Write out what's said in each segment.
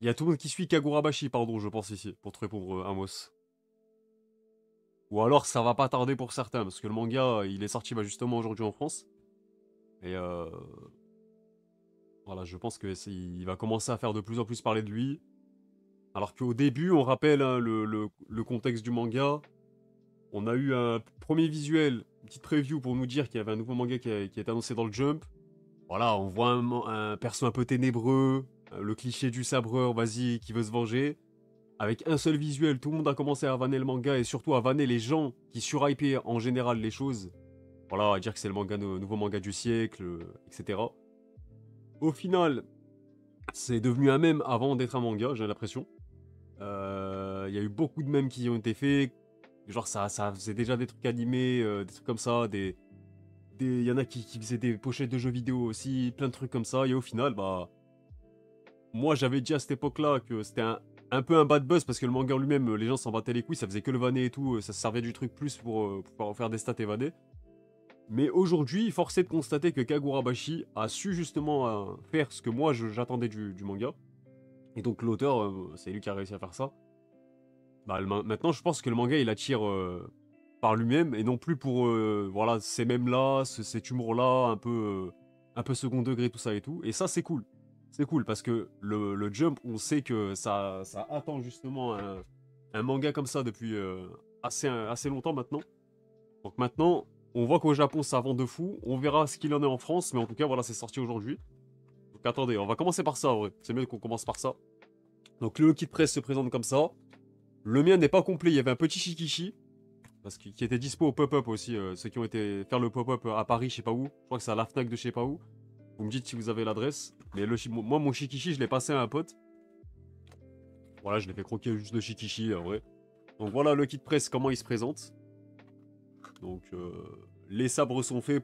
Il y a tout le monde qui suit Kagurabashi, pardon, je pense ici, pour te répondre, Amos. Ou alors ça va pas tarder pour certains, parce que le manga, il est sorti bah, justement aujourd'hui en France. Et voilà, je pense que il va commencer à faire de plus en plus parler de lui. Alors qu'au début, on rappelle hein, le contexte du manga. On a eu un premier visuel, une petite preview pour nous dire qu'il y avait un nouveau manga qui est annoncé dans le Jump. Voilà, on voit un perso un peu ténébreux, le cliché du sabreur, vas-y, qui veut se venger. Avec un seul visuel, tout le monde a commencé à vanner le manga et surtout à vanner les gens qui surhypaient en général les choses. Voilà, à dire que c'est le manga, nouveau manga du siècle, etc. Au final, c'est devenu un mème avant d'être un manga, j'ai l'impression. Il y a eu beaucoup de mèmes qui ont été faits. Genre, ça faisait déjà des trucs animés, des trucs comme ça. Il y en a qui faisaient des pochettes de jeux vidéo aussi, plein de trucs comme ça. Et au final, bah, moi j'avais dit à cette époque-là que c'était un peu un bad buzz parce que le manga en lui-même, les gens s'en battaient les couilles, ça faisait que le vanner et tout, ça se servait du truc plus pour pouvoir faire des stats et vanner. Mais aujourd'hui, force est de constater que Kagurabashi a su justement faire ce que moi j'attendais du manga. Et donc l'auteur, c'est lui qui a réussi à faire ça. Bah, maintenant, je pense que le manga il attire par lui-même et non plus pour voilà ces mêmes-là, cet humour-là, un peu second degré, tout ça et tout. Et ça, c'est cool. C'est cool parce que le Jump, on sait que ça attend justement un manga comme ça depuis assez longtemps maintenant. Donc maintenant, on voit qu'au Japon, ça vend de fou. On verra ce qu'il en est en France, mais en tout cas, voilà, c'est sorti aujourd'hui. Donc attendez, on va commencer par ça, en vrai. C'est mieux qu'on commence par ça. Donc le kit presse se présente comme ça. Le mien n'est pas complet, il y avait un petit Shikishi, parce qui était dispo au pop-up aussi, ceux qui ont été faire le pop-up à Paris, je sais pas où. Je crois que c'est à la Fnac de je sais pas où. Vous me dites si vous avez l'adresse. Mais moi, mon Shikishi, je l'ai passé à un pote. Voilà, je l'ai fait croquer juste de Shikishi, en vrai. Donc voilà le kit presse, comment il se présente. Donc les sabres sont faits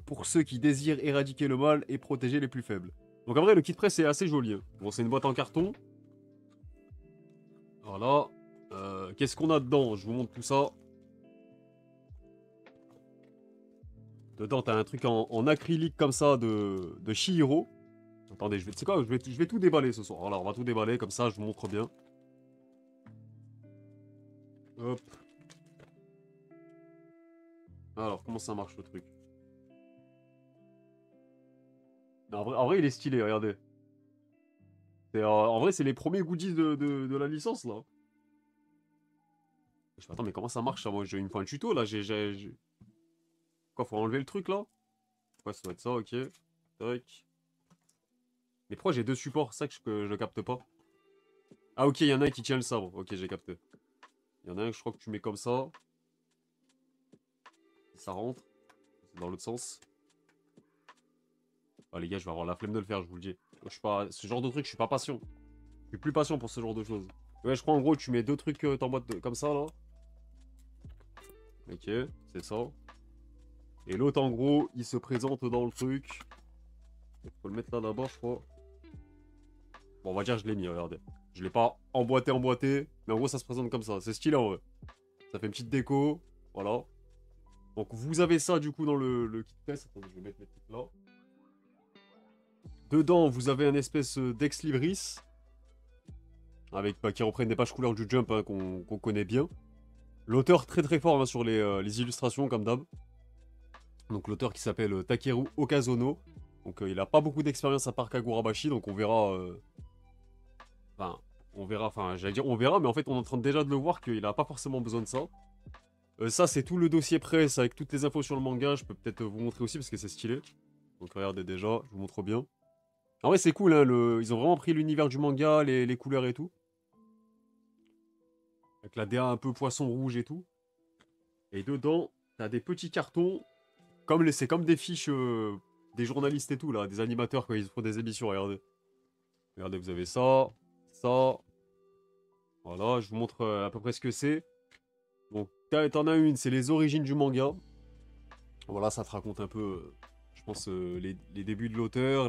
pour ceux qui désirent éradiquer le mal et protéger les plus faibles. Donc en vrai, le kit presse est assez joli. Hein. Bon, c'est une boîte en carton. Voilà. Qu'est-ce qu'on a dedans? Je vous montre tout ça. Dedans, t'as un truc en acrylique comme ça de Chihiro. Attendez, tu sais quoi, je vais tout déballer ce soir. Alors, on va tout déballer, comme ça, je vous montre bien. Hop. Alors, comment ça marche le truc? En vrai, il est stylé, regardez. En vrai, c'est les premiers goodies de la licence, là. Je fais, attends, mais comment ça marche, ça? Moi, il me faut un tuto, là. Quoi, faut enlever le truc, là? Ouais, ça doit être ça, ok. Tac. Mais pourquoi j'ai deux supports? C'est ça que je capte pas. Ah, ok, il y en a un qui tient le sabre. Ok, j'ai capté. Il y en a un que je crois que tu mets comme ça. Ça rentre. C'est dans l'autre sens. Ah, les gars, je vais avoir la flemme de le faire, je vous le dis. Je suis pas... Ce genre de truc, je suis pas patient. Je suis plus patient pour ce genre de choses. Ouais, je crois en gros, tu mets deux trucs comme ça, là. Ok, c'est ça. Et l'autre, en gros, il se présente dans le truc. Faut le mettre là d'abord, je crois. Bon, on va dire que je l'ai mis, regardez. Je l'ai pas emboîté, mais en gros, ça se présente comme ça. C'est stylé, en vrai. Ça fait une petite déco, voilà. Donc, vous avez ça, du coup, dans le kit test. Attendez, je vais mettre les trucs là. Dedans, vous avez un espèce d'ex libris. Avec, bah, qui reprennent des pages couleurs du Jump hein, qu'on connaît bien. L'auteur très très fort hein, sur les illustrations, comme d'hab. Donc l'auteur qui s'appelle Takeru Okazono. Donc il a pas beaucoup d'expérience à part Kagurabashi, donc on verra... Enfin, j'allais dire on verra, mais en fait on est en train déjà de le voir qu'il a pas forcément besoin de ça. Ça c'est tout le dossier presse avec toutes les infos sur le manga, je peux peut-être vous montrer aussi parce que c'est stylé. Donc regardez déjà, je vous montre bien. En vrai c'est cool, hein, ils ont vraiment pris l'univers du manga, les couleurs et tout. Avec la DA un peu poisson rouge et tout. Et dedans, t'as des petits cartons. C'est comme des fiches des journalistes et tout, là. Des animateurs quand ils font des émissions, regardez. Regardez, vous avez ça, ça. Voilà, je vous montre à peu près ce que c'est. Donc, t'en as une, c'est les origines du manga. Voilà, ça te raconte un peu, je pense, les débuts de l'auteur,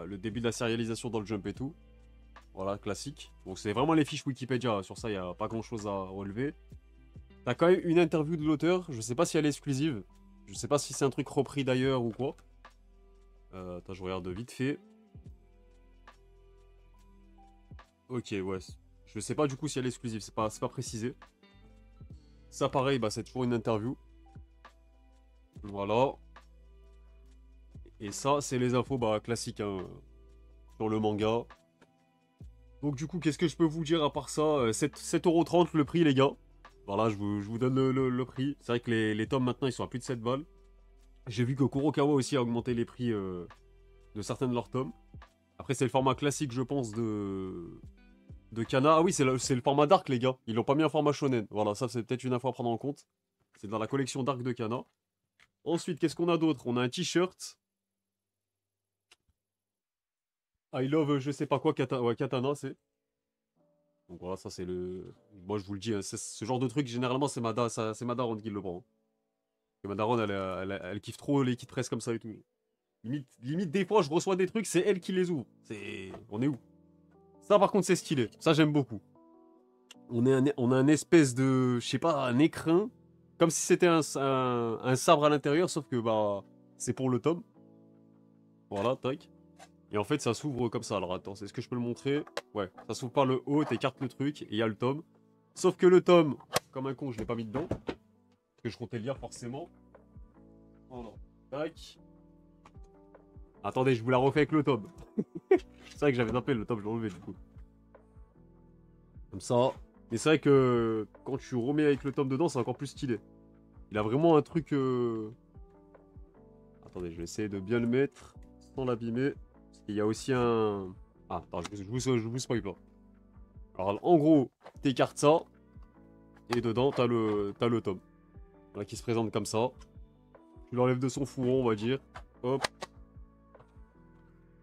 le début de la sérialisation dans le Jump et tout. Voilà, classique. Donc, c'est vraiment les fiches Wikipédia. Sur ça, il n'y a pas grand-chose à relever. T'as quand même une interview de l'auteur. Je sais pas si elle est exclusive. Je sais pas si c'est un truc repris d'ailleurs ou quoi. Attends, je regarde vite fait. Ok, ouais. Je sais pas du coup si elle est exclusive, c'est pas précisé. Ça, pareil, bah, c'est toujours une interview. Voilà. Et ça, c'est les infos bah, classiques hein, sur le manga. Donc du coup, qu'est-ce que je peux vous dire à part ça 7,30€ le prix, les gars. Voilà, je vous donne le prix. C'est vrai que les tomes maintenant, ils sont à plus de 7 balles. J'ai vu que Kurokawa aussi a augmenté les prix de certains de leurs tomes. Après, c'est le format classique, je pense, de Kana. Ah oui, c'est le format Dark, les gars. Ils l'ont pas mis en format Shonen. Voilà, ça, c'est peut-être une info à prendre en compte. C'est dans la collection Dark de Kana. Ensuite, qu'est-ce qu'on a d'autre? On a un t-shirt. I love je sais pas quoi, ouais, Katana, c'est. Donc voilà, ça c'est le. Moi je vous le dis, hein, ce genre de truc, généralement c'est ma daronne qui le prend. Et ma daronne, elle kiffe trop les kits presse comme ça et tout. Limite, des fois, je reçois des trucs, c'est elle qui les ouvre. C'est. On est où? Ça par contre, c'est stylé. Ça, j'aime beaucoup. On a un espèce de. Je sais pas, un écrin. Comme si c'était un sabre à l'intérieur, sauf que bah. C'est pour le tome. Voilà, tac. Et en fait, ça s'ouvre comme ça. Alors attends, est-ce que je peux le montrer? Ouais, ça s'ouvre par le haut, t'écartes le truc, et il y a le tome. Sauf que le tome, comme un con, je l'ai pas mis dedans. Parce que je comptais le lire forcément. Oh non. Tac. Attendez, je vous la refais avec le tome. C'est vrai que j'avais zappé le tome, je l'ai enlevé du coup. Comme ça. Mais c'est vrai que quand tu remets avec le tome dedans, c'est encore plus stylé. Il a vraiment un truc... Attendez, je vais essayer de bien le mettre sans l'abîmer. Parce qu'il y a aussi un... Ah, attends, je vous spoil pas. Alors, en gros, t'écartes ça, et dedans, t'as le tome. Voilà, qui se présente comme ça. Tu l'enlèves de son fourreau, on va dire. Hop.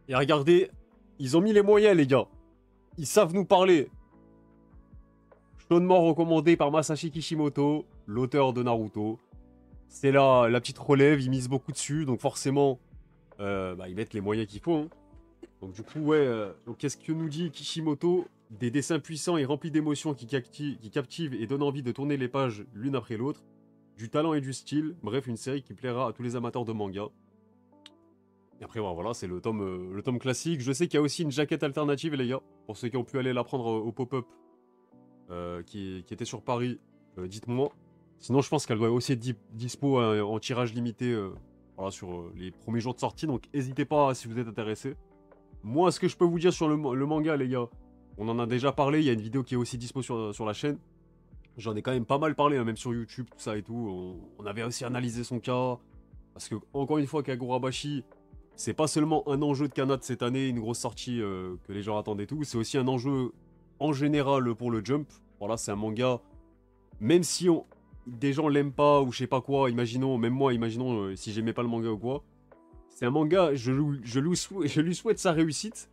Et regardez, ils ont mis les moyens, les gars. Ils savent nous parler. Chaudement recommandé par Masashi Kishimoto, l'auteur de Naruto. C'est là, la petite relève, ils misent beaucoup dessus, donc forcément, bah, ils mettent les moyens qu'il faut. Hein. Donc du coup, ouais, donc qu'est-ce que nous dit Kishimoto? Des dessins puissants et remplis d'émotions qui captivent et donnent envie de tourner les pages l'une après l'autre. Du talent et du style, bref, une série qui plaira à tous les amateurs de manga. Et après, voilà, c'est le tome classique. Je sais qu'il y a aussi une jaquette alternative, les gars, pour ceux qui ont pu aller la prendre au pop-up qui était sur Paris, dites-moi. Sinon, je pense qu'elle doit aussi être dispo en tirage limité voilà, sur les premiers jours de sortie, donc n'hésitez pas si vous êtes intéressé. Moi, ce que je peux vous dire sur le manga, les gars, on en a déjà parlé, il y a une vidéo qui est aussi dispo sur la chaîne. J'en ai quand même pas mal parlé, hein, même sur YouTube, tout ça et tout. On avait aussi analysé son cas. Parce que, encore une fois, Kagurabashi, c'est pas seulement un enjeu de Kana cette année, une grosse sortie que les gens attendent et tout. C'est aussi un enjeu en général pour le Jump. Voilà, c'est un manga. Même si des gens l'aiment pas ou je sais pas quoi, imaginons, même moi, imaginons si j'aimais pas le manga ou quoi. C'est un manga, je lui souhaite sa réussite.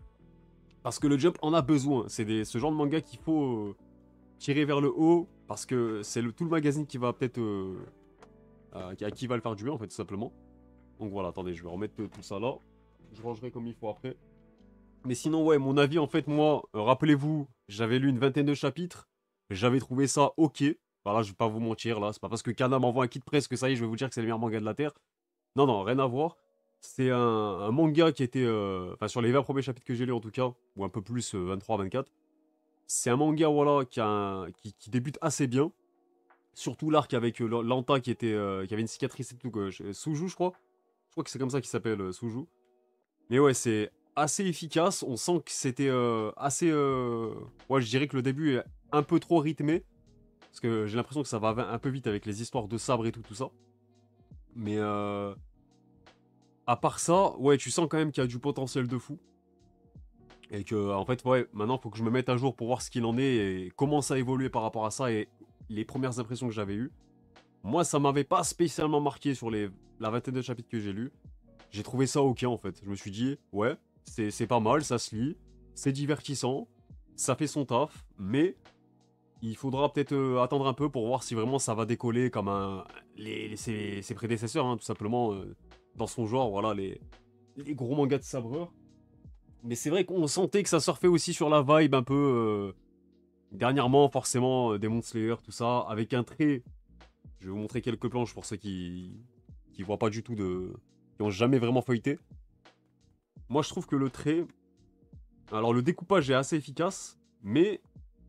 Parce que le Jump en a besoin. C'est ce genre de manga qu'il faut tirer vers le haut. Parce que c'est tout le magazine qui va peut-être. À qui va le faire du bien, en fait, tout simplement. Donc voilà, attendez, je vais remettre tout ça là. Je rangerai comme il faut après. Mais sinon, ouais, mon avis, en fait, moi, rappelez-vous, j'avais lu une vingtaine de chapitres. J'avais trouvé ça ok. Voilà, je vais pas vous mentir, là. C'est pas parce que Kana m'envoie un kit presse que ça y est, je vais vous dire que c'est le meilleur manga de la Terre. Non, non, rien à voir. C'est un manga qui était... Enfin, sur les 20 premiers chapitres que j'ai lus, en tout cas, ou un peu plus, 23, 24. C'est un manga, voilà, qui débute assez bien. Surtout l'arc avec Lanta qui avait une cicatrice et tout, Suju, je crois. Je crois que c'est comme ça qu'il s'appelle, Suju. Mais ouais, c'est assez efficace. On sent que c'était assez. Ouais, je dirais que le début est un peu trop rythmé. Parce que j'ai l'impression que ça va un peu vite avec les histoires de sabre et tout ça. Mais à part ça, ouais, tu sens quand même qu'il y a du potentiel de fou. Et que, en fait, ouais, maintenant, il faut que je me mette à jour pour voir ce qu'il en est et comment ça a évolué par rapport à ça et les premières impressions que j'avais eues. Moi, ça m'avait pas spécialement marqué sur la vingtaine de chapitres que j'ai lus. J'ai trouvé ça ok en fait. Je me suis dit, ouais, c'est pas mal, ça se lit, c'est divertissant, ça fait son taf, mais il faudra peut-être attendre un peu pour voir si vraiment ça va décoller comme ses prédécesseurs, hein, tout simplement, dans son genre, voilà, les gros mangas de sabreur. Mais c'est vrai qu'on sentait que ça surfait aussi sur la vibe un peu, dernièrement, forcément, Demon Slayer, tout ça, avec un trait. Je vais vous montrer quelques planches pour ceux qui voient pas du tout qui ont jamais vraiment feuilleté. Moi, je trouve que le trait... Alors, le découpage est assez efficace. Mais,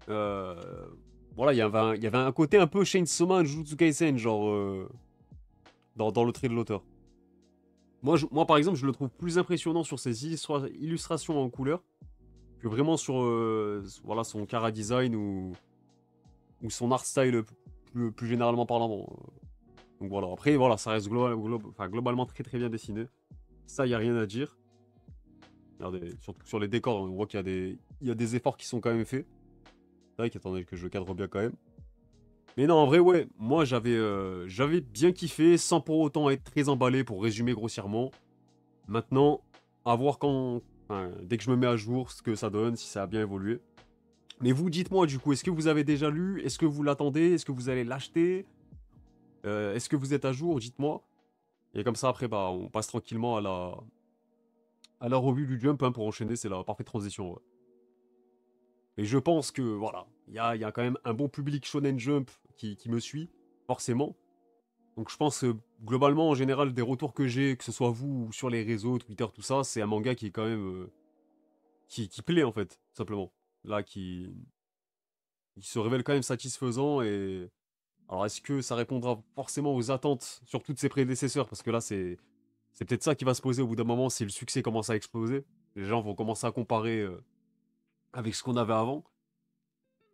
voilà, il y avait un côté un peu Chainsaw Man, Jujutsu Kaisen, genre, dans le trait de l'auteur. Moi, par exemple, je le trouve plus impressionnant sur ses illustrations en couleur que vraiment sur voilà, son chara design ou son art style plus généralement parlant. Bon, donc voilà, après, voilà, ça reste enfin, globalement très très bien dessiné. Ça, il n'y a rien à dire. Regardez, surtout sur les décors, on voit qu'il y a des efforts qui sont quand même faits. C'est vrai qu'attendez que je cadre bien quand même. Mais non, en vrai, ouais, moi j'avais bien kiffé sans pour autant être très emballé pour résumer grossièrement. Maintenant, à voir enfin, dès que je me mets à jour, ce que ça donne, si ça a bien évolué. Mais vous, dites-moi du coup, est-ce que vous avez déjà lu? Est-ce que vous l'attendez? Est-ce que vous allez l'acheter? Est-ce que vous êtes à jour? Dites-moi. Et comme ça, après, bah, on passe tranquillement à la revue du Jump hein, pour enchaîner. C'est la parfaite transition. Ouais. Et je pense que, voilà, il y a quand même un bon public Shonen Jump qui me suit, forcément. Donc je pense que globalement, en général, des retours que j'ai, que ce soit vous ou sur les réseaux, Twitter, tout ça, c'est un manga qui est quand même qui plaît en fait, simplement. Là, qui se révèle quand même satisfaisant et alors est-ce que ça répondra forcément aux attentes sur toutes ses prédécesseurs parce que là c'est peut-être ça qui va se poser au bout d'un moment si le succès commence à exploser. Les gens vont commencer à comparer avec ce qu'on avait avant.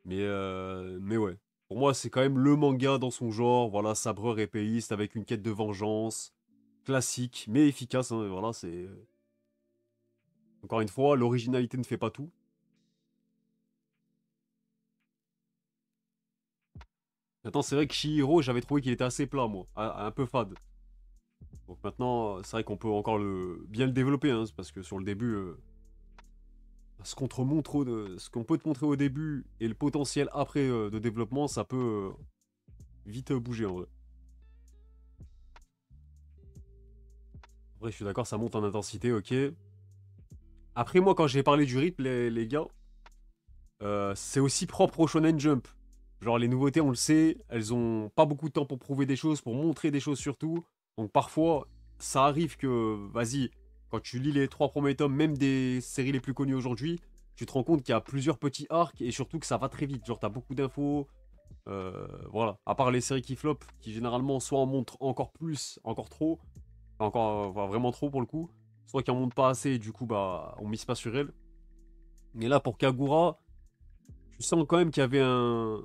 Mais ouais. Pour moi, c'est quand même le manga dans son genre, voilà, sabreur épéiste avec une quête de vengeance, classique mais efficace, hein, voilà, c'est encore une fois, l'originalité ne fait pas tout. Maintenant, c'est vrai que Chihiro, j'avais trouvé qu'il était assez plat, moi, un peu fade. Donc maintenant, c'est vrai qu'on peut encore bien le développer, hein, parce que sur le début, ce qu'on peut te montrer au début et le potentiel après de développement, ça peut vite bouger en vrai. Après, je suis d'accord, ça monte en intensité, ok. Après, moi, quand j'ai parlé du rythme, les gars, c'est aussi propre au Shonen Jump. Genre, les nouveautés, on le sait, elles ont pas beaucoup de temps pour prouver des choses, pour montrer des choses surtout. Donc, parfois, ça arrive que, vas-y, quand tu lis les 3 premiers tomes, même des séries les plus connues aujourd'hui, tu te rends compte qu'il y a plusieurs petits arcs et surtout que ça va très vite. Genre, t'as beaucoup d'infos. Voilà. À part les séries qui flop, qui généralement soit en montrent encore plus, encore trop, encore enfin, vraiment trop pour le coup, soit qui en montrent pas assez et du coup, bah, on mise pas sur elles. Mais là, pour Kagura, tu sens quand même qu'il y avait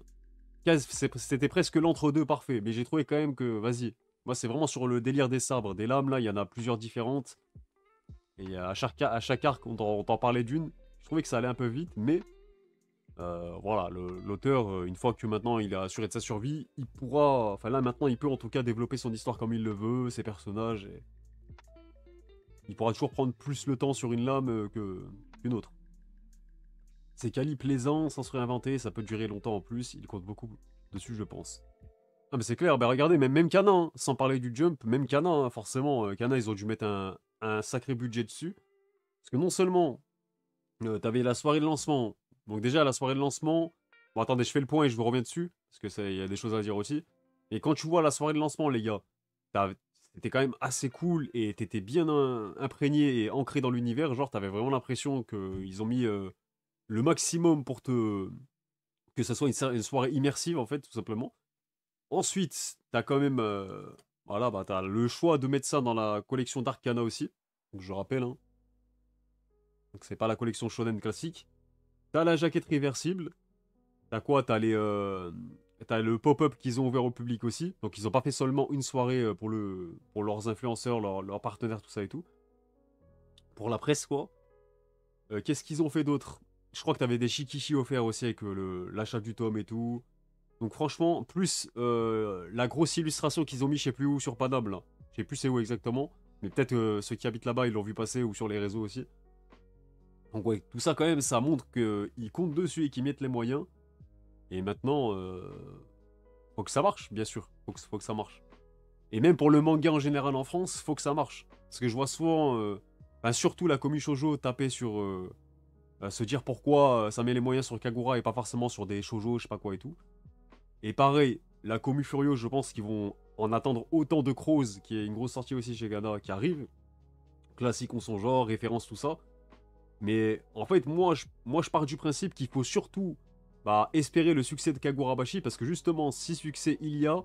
c'était presque l'entre-deux parfait. Mais j'ai trouvé quand même que, vas-y, moi c'est vraiment sur le délire des sabres. Des lames, là, il y en a plusieurs différentes. Et à chaque arc, on t'en parlait d'une. Je trouvais que ça allait un peu vite, mais voilà, l'auteur, une fois que maintenant il a assuré de sa survie, il pourra, enfin là maintenant il peut en tout cas développer son histoire comme il le veut, ses personnages, et il pourra toujours prendre plus le temps sur une lame qu'une autre. C'est quali plaisant, sans se réinventer, ça peut durer longtemps en plus, il compte beaucoup dessus je pense. Ah mais c'est clair, bah regardez, même Kana, hein, sans parler du Jump, même Kana, hein, forcément, Kana ils ont dû mettre un sacré budget dessus. Parce que non seulement t'avais la soirée de lancement, donc déjà la soirée de lancement, bon attendez je fais le point et je vous reviens dessus, parce que il y a des choses à dire aussi. Et quand tu vois la soirée de lancement les gars, c'était quand même assez cool et t'étais bien imprégné et ancré dans l'univers, genre t'avais vraiment l'impression qu'ils ont mis le maximum pour que ça soit une soirée immersive en fait tout simplement. Ensuite, t'as quand même voilà, bah t'as le choix de mettre ça dans la collection d'Arcana aussi. Donc je rappelle, hein. Donc c'est pas la collection Shonen classique. T'as la jaquette réversible. T'as quoi? T'as le pop-up qu'ils ont ouvert au public aussi. Donc ils ont pas fait seulement une soirée pour leurs influenceurs, leurs partenaires, tout ça et tout. Pour la presse, quoi. Qu'est-ce qu'ils ont fait d'autre? Je crois que t'avais des shikishi offerts aussi avec l'achat du tome et tout. Donc franchement, plus la grosse illustration qu'ils ont mis, je sais plus où, sur Paname, là. Je sais plus c'est où exactement. Mais peut-être ceux qui habitent là-bas, ils l'ont vu passer, ou sur les réseaux aussi. Donc ouais, tout ça quand même, ça montre qu'ils comptent dessus et qu'ils mettent les moyens. Et maintenant, faut que ça marche, bien sûr. Faut que ça marche. Et même pour le manga en général en France, faut que ça marche. Parce que je vois souvent, enfin, surtout la commu shoujo taper sur... se dire pourquoi ça met les moyens sur Kagura et pas forcément sur des shoujo, je sais pas quoi et tout. Et pareil, la commu Furio, je pense qu'ils vont en attendre autant de Crows, qui est une grosse sortie aussi chez Gana, qui arrive. Classique en son genre, référence, tout ça. Mais en fait, moi, je pars du principe qu'il faut surtout bah, espérer le succès de Kagurabashi parce que justement, si succès il y a,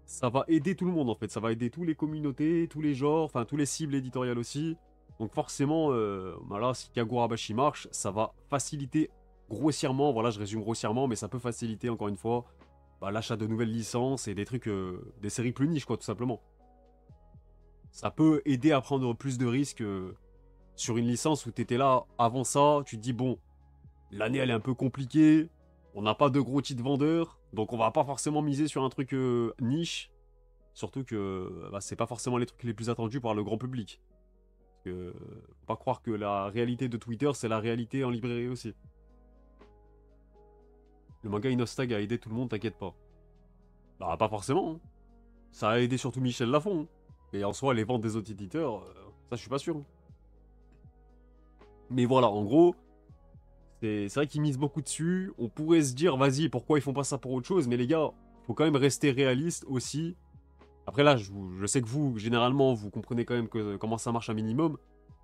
ça va aider tout le monde en fait. Ça va aider toutes les communautés, tous les genres, enfin tous les cibles éditoriales aussi. Donc forcément, voilà, si Kagurabashi marche, ça va faciliter grossièrement, voilà, je résume grossièrement, mais ça peut faciliter encore une fois bah, l'achat de nouvelles licences et des trucs, des séries plus niches quoi, tout simplement. Ça peut aider à prendre plus de risques sur une licence où t'étais là avant ça, tu te dis bon, l'année elle est un peu compliquée, on n'a pas de gros titres vendeurs, donc on va pas forcément miser sur un truc niche, surtout que bah, c'est pas forcément les trucs les plus attendus par le grand public. Parce que faut pas croire que la réalité de Twitter c'est la réalité en librairie aussi. Le manga Inostag a aidé tout le monde, t'inquiète pas. Bah pas forcément, hein. Ça a aidé surtout Michel Lafon. Hein. Et en soi les ventes des autres éditeurs, ça je suis pas sûr. Hein. Mais voilà, en gros, c'est vrai qu'ils misent beaucoup dessus. On pourrait se dire, vas-y, pourquoi ils font pas ça pour autre chose? Mais les gars, faut quand même rester réaliste aussi. Après là, je sais que vous, généralement, vous comprenez quand même comment ça marche un minimum.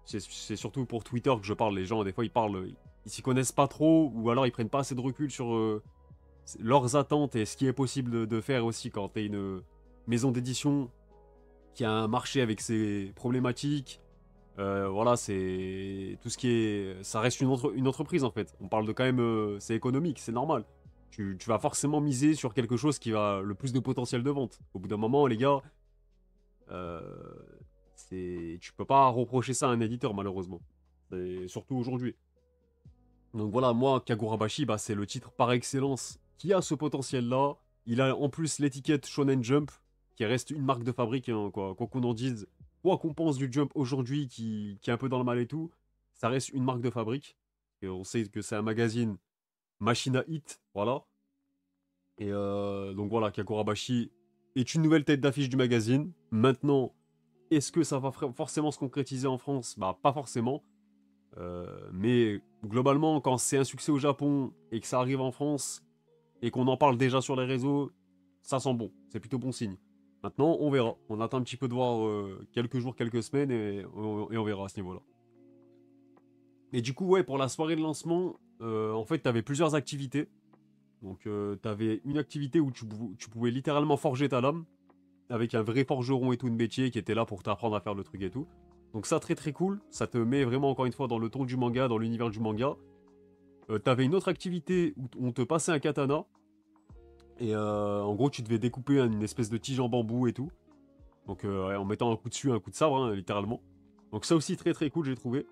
C'est surtout pour Twitter que je parle. Les gens, des fois, ils parlent, ils s'y connaissent pas trop, ou alors ils prennent pas assez de recul sur leurs attentes et ce qui est possible de faire aussi quand t'es une maison d'édition qui a un marché avec ses problématiques. Voilà, c'est tout ce qui est. Ça reste une entreprise en fait. On parle de quand même. C'est économique, c'est normal. Tu vas forcément miser sur quelque chose qui a le plus de potentiel de vente. Au bout d'un moment, les gars, euh, tu peux pas reprocher ça à un éditeur malheureusement. Surtout aujourd'hui. Donc voilà, moi, Kagurabashi, bah, c'est le titre par excellence qui a ce potentiel-là. Il a en plus l'étiquette Shonen Jump, qui reste une marque de fabrique, hein, quoi qu'on en dise. Quoi qu'on pense du Jump aujourd'hui, qui est un peu dans le mal et tout, ça reste une marque de fabrique. Et on sait que c'est un magazine machine à hit, voilà. Et donc voilà, Kagurabashi est une nouvelle tête d'affiche du magazine. Maintenant, est-ce que ça va forcément se concrétiser en France? Bah, pas forcément. Mais globalement, quand c'est un succès au Japon et que ça arrive en France et qu'on en parle déjà sur les réseaux, ça sent bon. C'est plutôt bon signe. Maintenant, on verra. On attend un petit peu de voir quelques jours, quelques semaines et on verra à ce niveau-là. Et du coup, ouais, pour la soirée de lancement, en fait, t'avais plusieurs activités. Donc, t'avais une activité où tu pouvais littéralement forger ta lame avec un vrai forgeron et tout de métier qui était là pour t'apprendre à faire le truc et tout. Donc ça très très cool, ça te met vraiment encore une fois dans le ton du manga, dans l'univers du manga. T'avais une autre activité où on te passait un katana et en gros tu devais découper une espèce de tige en bambou et tout. Donc ouais, en mettant un coup dessus, un coup de sabre, hein, littéralement. Donc ça aussi très très cool j'ai trouvé.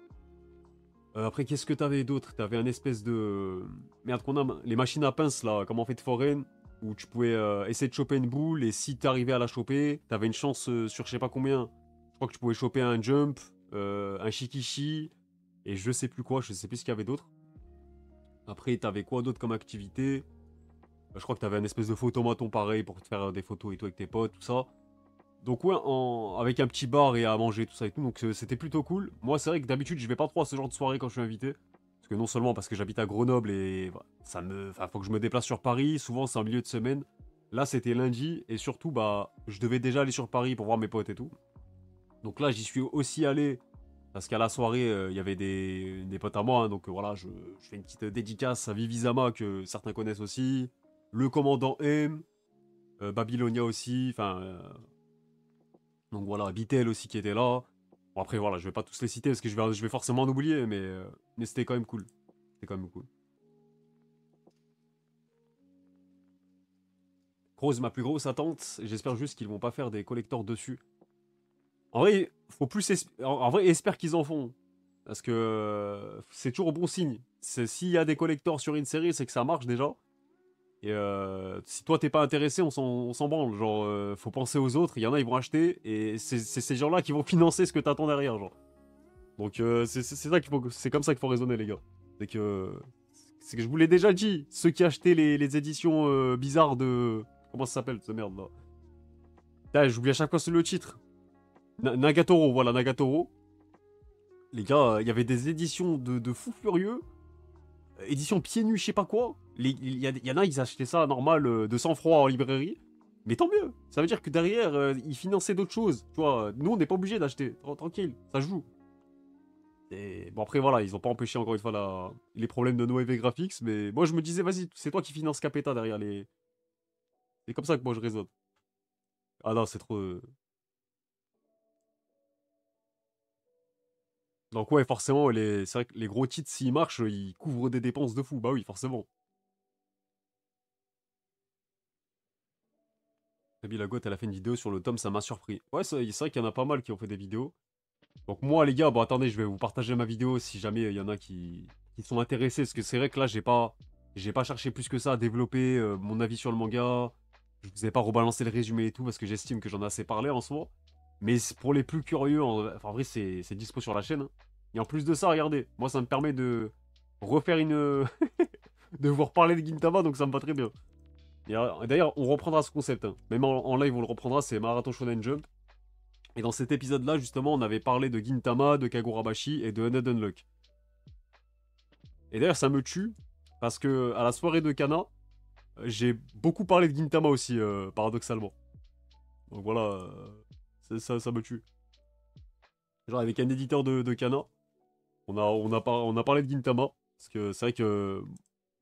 Après qu'est-ce que t'avais d'autre? T'avais un espèce de... Merde qu'on a, les machines à pince là, comme en fait foraine, où tu pouvais essayer de choper une boule et si t'arrivais à la choper, t'avais une chance sur je sais pas combien. Je crois que tu pouvais choper un jump, un shikishi, et je sais plus quoi, je sais plus ce qu'il y avait d'autre. Après, t'avais quoi d'autre comme activité? Je crois que t'avais un espèce de photomaton pareil pour te faire des photos et tout avec tes potes, tout ça. Donc ouais, avec un petit bar et à manger, tout ça et tout, donc c'était plutôt cool. Moi, c'est vrai que d'habitude, je vais pas trop à ce genre de soirée quand je suis invité. Parce que non seulement parce que j'habite à Grenoble et bah, enfin, faut que je me déplace sur Paris, souvent c'est en milieu de semaine. Là, c'était lundi et surtout, bah, je devais déjà aller sur Paris pour voir mes potes et tout. Donc là, j'y suis aussi allé parce qu'à la soirée, il y avait des potes à moi. Hein, donc voilà, je fais une petite dédicace à Vivisama que certains connaissent aussi. Le commandant M, Babylonia aussi. Enfin, donc voilà, Vitel aussi qui était là. Bon, après, voilà, je vais pas tous les citer parce que je vais forcément en oublier, mais c'était quand même cool. C'était quand même cool. Rose, ma plus grosse attente, j'espère juste qu'ils vont pas faire des collecteurs dessus. En vrai, faut plus en vrai, espère qu'ils en font. Parce que c'est toujours bon signe. S'il y a des collectors sur une série, c'est que ça marche déjà. Et si toi t'es pas intéressé, on s'en branle. Genre, faut penser aux autres. Il y en a, ils vont acheter. Et c'est ces gens-là qui vont financer ce que t'attends derrière. Genre. Donc c'est comme ça qu'il faut raisonner, les gars. C'est que je vous l'ai déjà dit. Ceux qui achetaient les éditions bizarres de. Comment ça s'appelle, cette merde là? Putain, j'oublie à chaque fois le titre. Nagatoro, voilà, Nagatoro. Les gars, il y avait des éditions de fous furieux. Édition pieds nus, je sais pas quoi. Y en a, ils achetaient ça normal, de sang-froid en librairie. Mais tant mieux. Ça veut dire que derrière, ils finançaient d'autres choses. Tu vois, nous, on n'est pas obligé d'acheter. Tranquille, ça joue. Et bon, après, voilà, ils ont pas empêché encore une fois les problèmes de No Graphics, mais moi je me disais, vas-y, c'est toi qui finance Capeta derrière les. C'est comme ça que moi je raisonne. Ah non, c'est trop. Donc, ouais, forcément, c'est vrai que les gros titres, s'ils marchent, ils couvrent des dépenses de fou. Bah oui, forcément. Nabil Lagotte, elle a fait une vidéo sur le tome, ça m'a surpris. Ouais, c'est vrai qu'il y en a pas mal qui ont fait des vidéos. Donc moi, les gars, bon, attendez, je vais vous partager ma vidéo si jamais il y en a qui sont intéressés. Parce que c'est vrai que là, j'ai pas cherché plus que ça à développer mon avis sur le manga. Je vous ai pas rebalancé le résumé et tout parce que j'estime que j'en ai assez parlé en soi. Mais pour les plus curieux, enfin, en vrai, c'est dispo sur la chaîne, hein. Et en plus de ça, regardez, moi, ça me permet de refaire une. de vous reparler de Gintama, donc ça me va très bien. Et d'ailleurs, on reprendra ce concept, hein. Même en live, on le reprendra, c'est Marathon Shonen Jump. Et dans cet épisode-là, justement, on avait parlé de Gintama, de Kagurabashi et de Undead Unluck. Et d'ailleurs, ça me tue, parce que à la soirée de Kana, j'ai beaucoup parlé de Gintama aussi, paradoxalement. Donc voilà, ça me tue. Genre avec un éditeur de Kana, on a parlé de Gintama, parce que c'est vrai que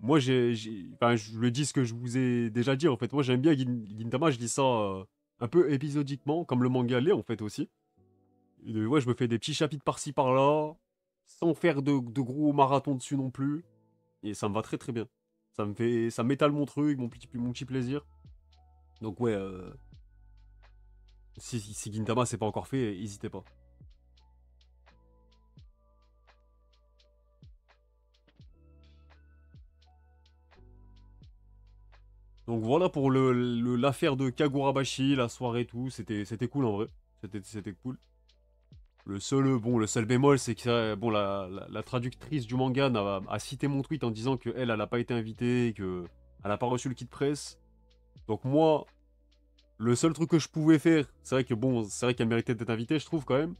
moi, enfin, je le dis ce que je vous ai déjà dit, en fait. Moi, j'aime bien Gintama, je lis ça un peu épisodiquement, comme le manga l'est, en fait, aussi. Ouais, je me fais des petits chapitres par-ci par-là, sans faire de gros marathons dessus non plus. Et ça me va très très bien. Ça m'étale mon truc, mon petit plaisir. Donc ouais, si Gintama c'est pas encore fait, n'hésitez pas. Donc voilà pour l'affaire de Kagurabashi, la soirée et tout, c'était cool en vrai. C'était cool. Le seul bémol, c'est que bon, la traductrice du manga a cité mon tweet en disant que elle a pas été invitée, que elle a pas reçu le kit presse. Donc moi, le seul truc que je pouvais faire, c'est vrai que bon, c'est vrai qu'elle méritait d'être invitée, je trouve quand même.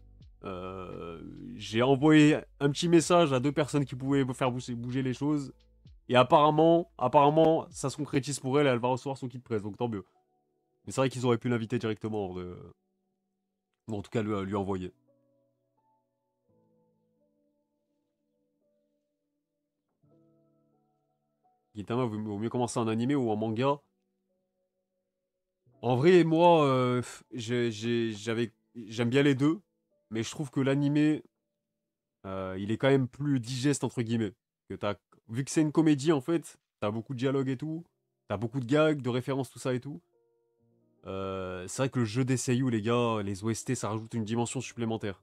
Euh, j'ai envoyé un petit message à deux personnes qui pouvaient faire bouger les choses. Et apparemment, ça se concrétise pour elle, elle va recevoir son kit presse, donc tant mieux. Mais c'est vrai qu'ils auraient pu l'inviter directement, en vrai. Ou en tout cas, lui envoyer. Gintama, vaut mieux commencer en animé ou en manga. En vrai, moi, j'aime bien les deux. Mais je trouve que l'animé, il est quand même plus digeste, entre guillemets. Vu que c'est une comédie, en fait, t'as beaucoup de dialogue et tout. T'as beaucoup de gags, de références, tout ça et tout. C'est vrai que le jeu des seiyuu, les gars, les OST, ça rajoute une dimension supplémentaire.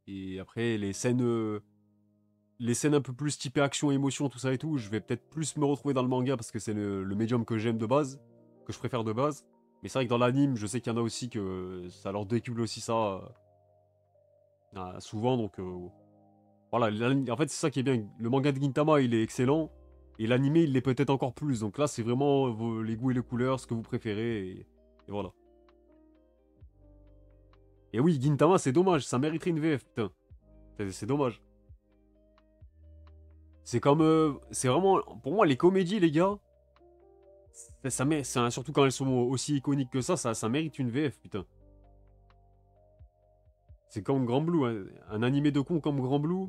Et après, les scènes un peu plus typées action, émotion, tout ça et tout, je vais peut-être plus me retrouver dans le manga parce que c'est le médium que j'aime de base, que je préfère de base. Mais c'est vrai que dans l'anime, je sais qu'il y en a aussi que ça leur décuple aussi ça souvent, donc voilà. En fait, c'est ça qui est bien. Le manga de Gintama, il est excellent. Et l'anime, il l'est peut-être encore plus. Donc là, c'est vraiment les goûts et les couleurs, ce que vous préférez. Et voilà. Et oui, Gintama, c'est dommage. Ça mériterait une VF, putain. C'est dommage. C'est comme. C'est vraiment. Pour moi, les comédies, les gars. Surtout quand elles sont aussi iconiques que ça mérite une VF, putain. C'est comme Grand Blue, hein. Un animé de con comme Grand Blue,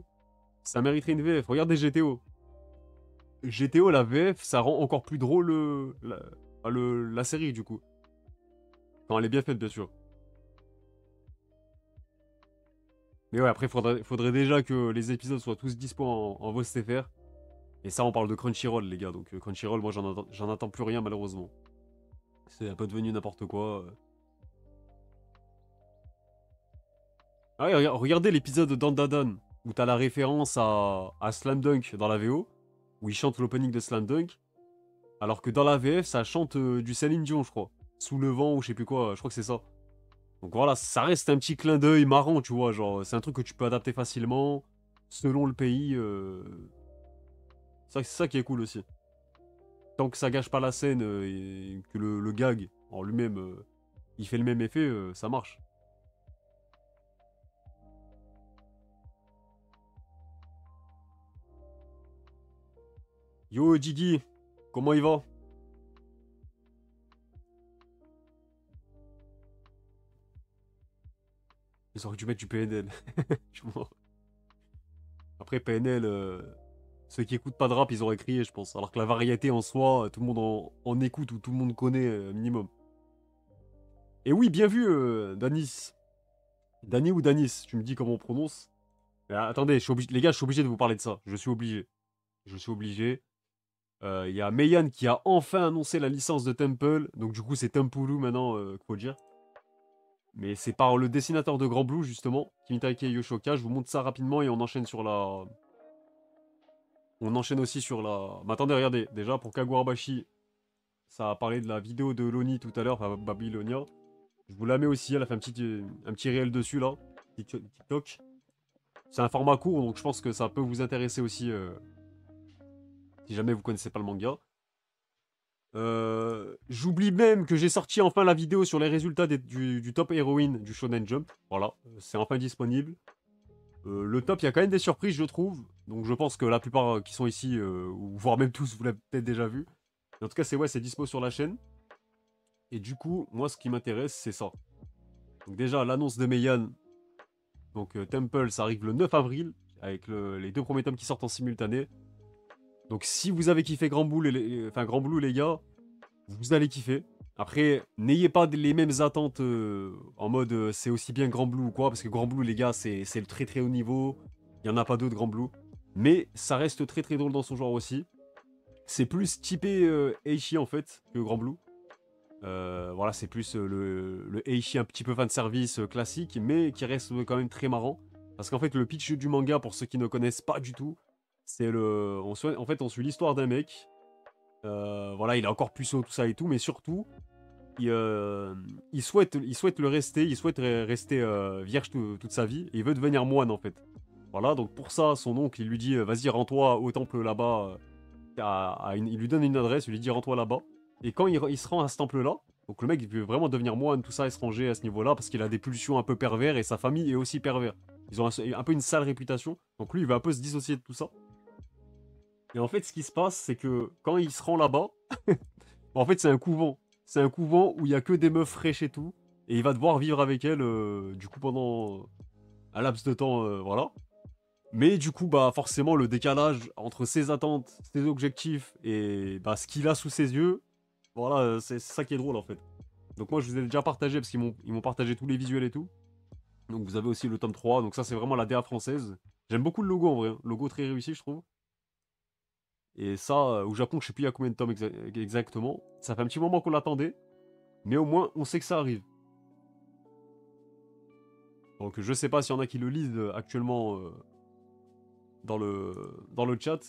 ça mériterait une VF. Regardez GTO. GTO, la VF, ça rend encore plus drôle la série, du coup. Quand elle est bien faite, bien sûr. Mais ouais, après, faudrait déjà que les épisodes soient tous dispo en VOST FR. Et ça, on parle de Crunchyroll, les gars. Donc Crunchyroll, moi, j'en attends plus rien, malheureusement. C'est un peu devenu n'importe quoi. Ah ouais, regardez l'épisode de Dandadan, où t'as la référence à Slam Dunk dans la VO, où il chante l'opening de Slam Dunk, alors que dans la VF, ça chante du Céline Dion, je crois. Sous le vent ou je sais plus quoi, je crois que c'est ça. Donc voilà, ça reste un petit clin d'œil marrant, tu vois, genre, c'est un truc que tu peux adapter facilement, selon le pays. C'est ça qui est cool aussi. Tant que ça gâche pas la scène et que le gag en lui-même, il fait le même effet, ça marche. Yo, Jiggy, comment il va? Ils auraient dû mettre du PNL. Tu vois. Après, PNL, ceux qui écoutent pas de rap, ils auraient crié, je pense. Alors que la variété en soi, tout le monde en écoute ou tout le monde connaît minimum. Et oui, bien vu, Danis. Dani ou Danis, tu me dis comment on prononce. Mais attendez, les gars, je suis obligé de vous parler de ça. Je suis obligé. Je suis obligé. Il y a Meian qui a enfin annoncé la licence de Temple. Donc du coup, c'est Tempulu maintenant, qu'il faut dire. Mais c'est par le dessinateur de Grand Blue, justement, Kimitake Yoshoka. Je vous montre ça rapidement et on enchaîne sur la... On enchaîne aussi sur la... Mais attendez, regardez. Déjà, pour Kagurabashi, ça a parlé de la vidéo de Loni tout à l'heure, enfin Babylonia. Je vous la mets aussi, elle a fait un petit réel dessus, là. TikTok. C'est un format court, donc je pense que ça peut vous intéresser aussi, si jamais vous connaissez pas le manga. J'oublie même que j'ai sorti enfin la vidéo sur les résultats du top héroïne du Shonen Jump. Voilà, c'est enfin disponible. Le top, il y a quand même des surprises, je trouve. Donc je pense que la plupart qui sont ici, ou voire même tous, vous l'avez peut-être déjà vu. Mais en tout cas, c'est dispo sur la chaîne. Et du coup, moi, ce qui m'intéresse, c'est ça. Donc déjà, l'annonce de Meian. Donc Temple, ça arrive le 9 avril, avec les 2 premiers tomes qui sortent en simultané. Donc si vous avez kiffé Grand Blue, Grand Blue, les gars, vous allez kiffer. Après, n'ayez pas les mêmes attentes en mode c'est aussi bien Grand Blue ou quoi, parce que Grand Blue, les gars, c'est le très très haut niveau. Il n'y en a pas d'autres Grand Blue. Mais ça reste très très drôle dans son genre aussi. C'est plus typé Eishi en fait que Grand Blue. Voilà, c'est plus le Eishi un petit peu fanservice classique, mais qui reste quand même très marrant. Parce qu'en fait, le pitch du manga, pour ceux qui ne connaissent pas du tout, c'est le. En fait, on suit l'histoire d'un mec. Voilà, il est encore puceau, tout ça et tout, mais surtout, il souhaite le rester, il souhaite rester vierge toute sa vie, et il veut devenir moine en fait. Voilà, donc pour ça, son oncle, il lui dit vas-y, rends-toi au temple là-bas. Il lui donne une adresse, il lui dit rends-toi là-bas. Et quand il se rend à ce temple-là, donc le mec il veut vraiment devenir moine, tout ça, et se ranger à ce niveau-là, parce qu'il a des pulsions un peu pervers, et sa famille est aussi pervers. Ils ont un peu une sale réputation, donc lui il va un peu se dissocier de tout ça. Et en fait, ce qui se passe, c'est que quand il se rend là-bas, en fait, c'est un couvent. C'est un couvent où il y a que des meufs fraîches et tout. Et il va devoir vivre avec elles, du coup, pendant un laps de temps, voilà. Mais du coup, bah, forcément, le décalage entre ses attentes, ses objectifs et bah, ce qu'il a sous ses yeux, voilà, c'est ça qui est drôle en fait. Donc, moi, je vous ai déjà partagé parce ils m'ont partagé tous les visuels et tout. Donc, vous avez aussi le tome 3. Donc, ça, c'est vraiment la DA française. J'aime beaucoup le logo en vrai. Logo très réussi, je trouve. Et ça, au Japon, je sais plus il y a combien de tomes exactement. Ça fait un petit moment qu'on l'attendait. Mais au moins, on sait que ça arrive. Donc je sais pas s'il y en a qui le lisent actuellement dans le chat.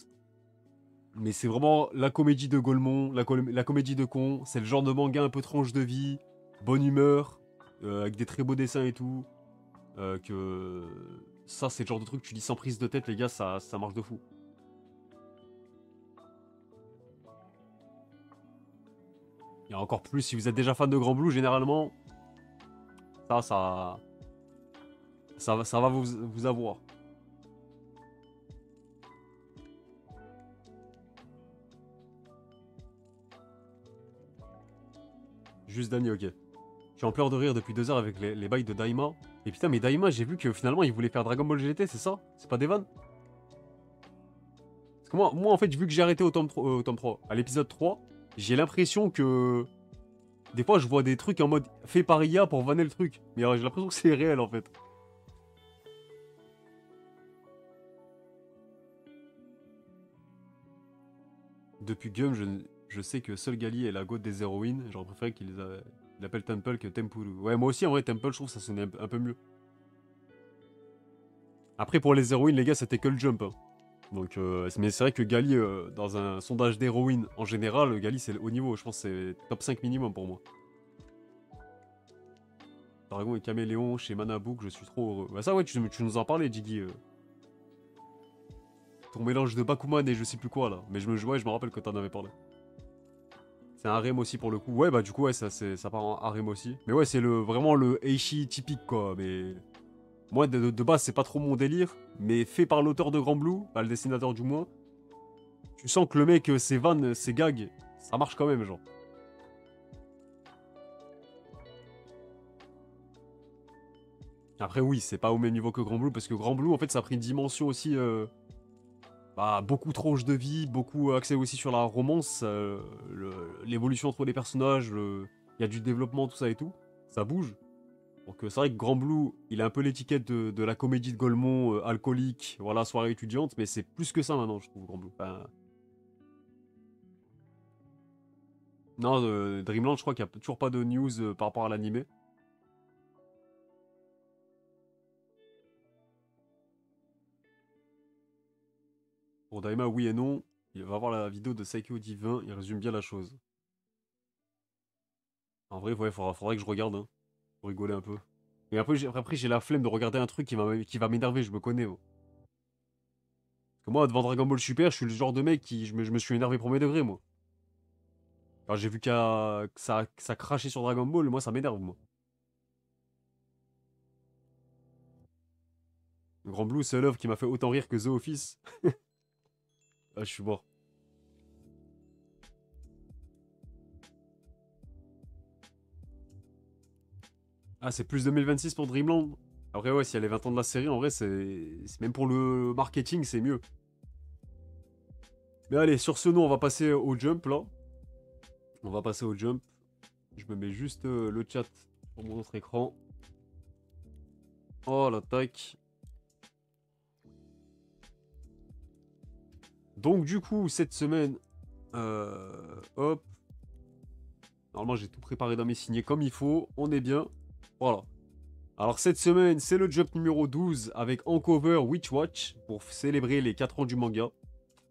Mais c'est vraiment la comédie de Golemon, la comédie de con. C'est le genre de manga un peu tranche de vie, bonne humeur, avec des très beaux dessins et tout. Que ça, c'est le genre de truc que tu lis sans prise de tête, les gars, ça marche de fou. Et encore plus, si vous êtes déjà fan de Grand Blue, généralement, ça, ça va vous avoir. Juste Dani, ok. Je suis en pleurs de rire depuis 2 heures avec les bails de Daima. Et putain, mais Daima, j'ai vu que finalement, il voulait faire Dragon Ball GT, c'est ça? C'est pas des vannes? Parce que moi, en fait, vu que j'ai arrêté au tome 3, à l'épisode 3, j'ai l'impression que... Des fois, je vois des trucs en mode fait par IA pour vanner le truc. Mais j'ai l'impression que c'est réel, en fait. Depuis Gum, je sais que seul Gali est la gote des héroïnes. J'aurais préféré qu'il appelle Temple que Tempulu. Ouais, moi aussi, en vrai, Temple, je trouve que ça sonnait un peu mieux. Après, pour les héroïnes, les gars, c'était que le jump. Hein. Donc, mais c'est vrai que Gali, dans un sondage d'héroïne en général, Gali, c'est le haut niveau. Je pense que c'est top 5 minimum pour moi. Dragon et Caméléon chez Manabook, je suis trop heureux. Bah ça, ouais, tu nous en parlais, Jiggy. Ton mélange de Bakuman et je sais plus quoi, là. Mais ouais, je me rappelle que t'en avais parlé. C'est un harem aussi pour le coup. Ouais, bah du coup, ouais, ça part en harem aussi. Mais ouais, c'est vraiment le Eishi typique, quoi. Mais moi, de base, c'est pas trop mon délire. Mais fait par l'auteur de Grand Blue, bah, le dessinateur du moins, tu sens que le mec, ses vannes, ses gags, ça marche quand même, genre. Après, oui, c'est pas au même niveau que Grand Blue, parce que Grand Blue, en fait, ça a pris une dimension aussi... bah, beaucoup tranches de vie, beaucoup axé aussi sur la romance, l'évolution entre les personnages, il y a du développement, tout ça et tout. Ça bouge. Donc c'est vrai que Grand Blue, il a un peu l'étiquette de la comédie de Golemont, alcoolique, voilà, soirée étudiante, mais c'est plus que ça maintenant, je trouve, Grand Blue. Enfin, non, Dreamland, je crois qu'il n'y a toujours pas de news par rapport à l'animé. Pour Daima, oui et non. Il va voir la vidéo de Saikyo Divin, il résume bien la chose. En vrai, ouais, faudrait que je regarde, hein, pour rigoler un peu. Et après, j'ai la flemme de regarder un truc qui va m'énerver, je me connais, moi. Parce que moi, devant Dragon Ball Super, je suis le genre de mec qui... Je me suis énervé premier degré, moi. Quand j'ai vu que ça crachait sur Dragon Ball, moi, ça m'énerve, moi. Le Grand Blue, c'est l'œuvre qui m'a fait autant rire que The Office. Ah, je suis mort. Ah, c'est plus 2026 pour Dreamland. Après, ouais, s'il y a les 20 ans de la série, en vrai, même pour le marketing, c'est mieux. Mais allez, sur ce nom, on va passer au jump, là. On va passer au jump. Je me mets juste le chat sur mon autre écran. Oh, la tac. Donc, du coup, cette semaine... hop. Normalement, j'ai tout préparé dans mes signets comme il faut. On est bien. Voilà. Alors, cette semaine, c'est le jump numéro 12 avec en cover Witch Watch pour célébrer les 4 ans du manga.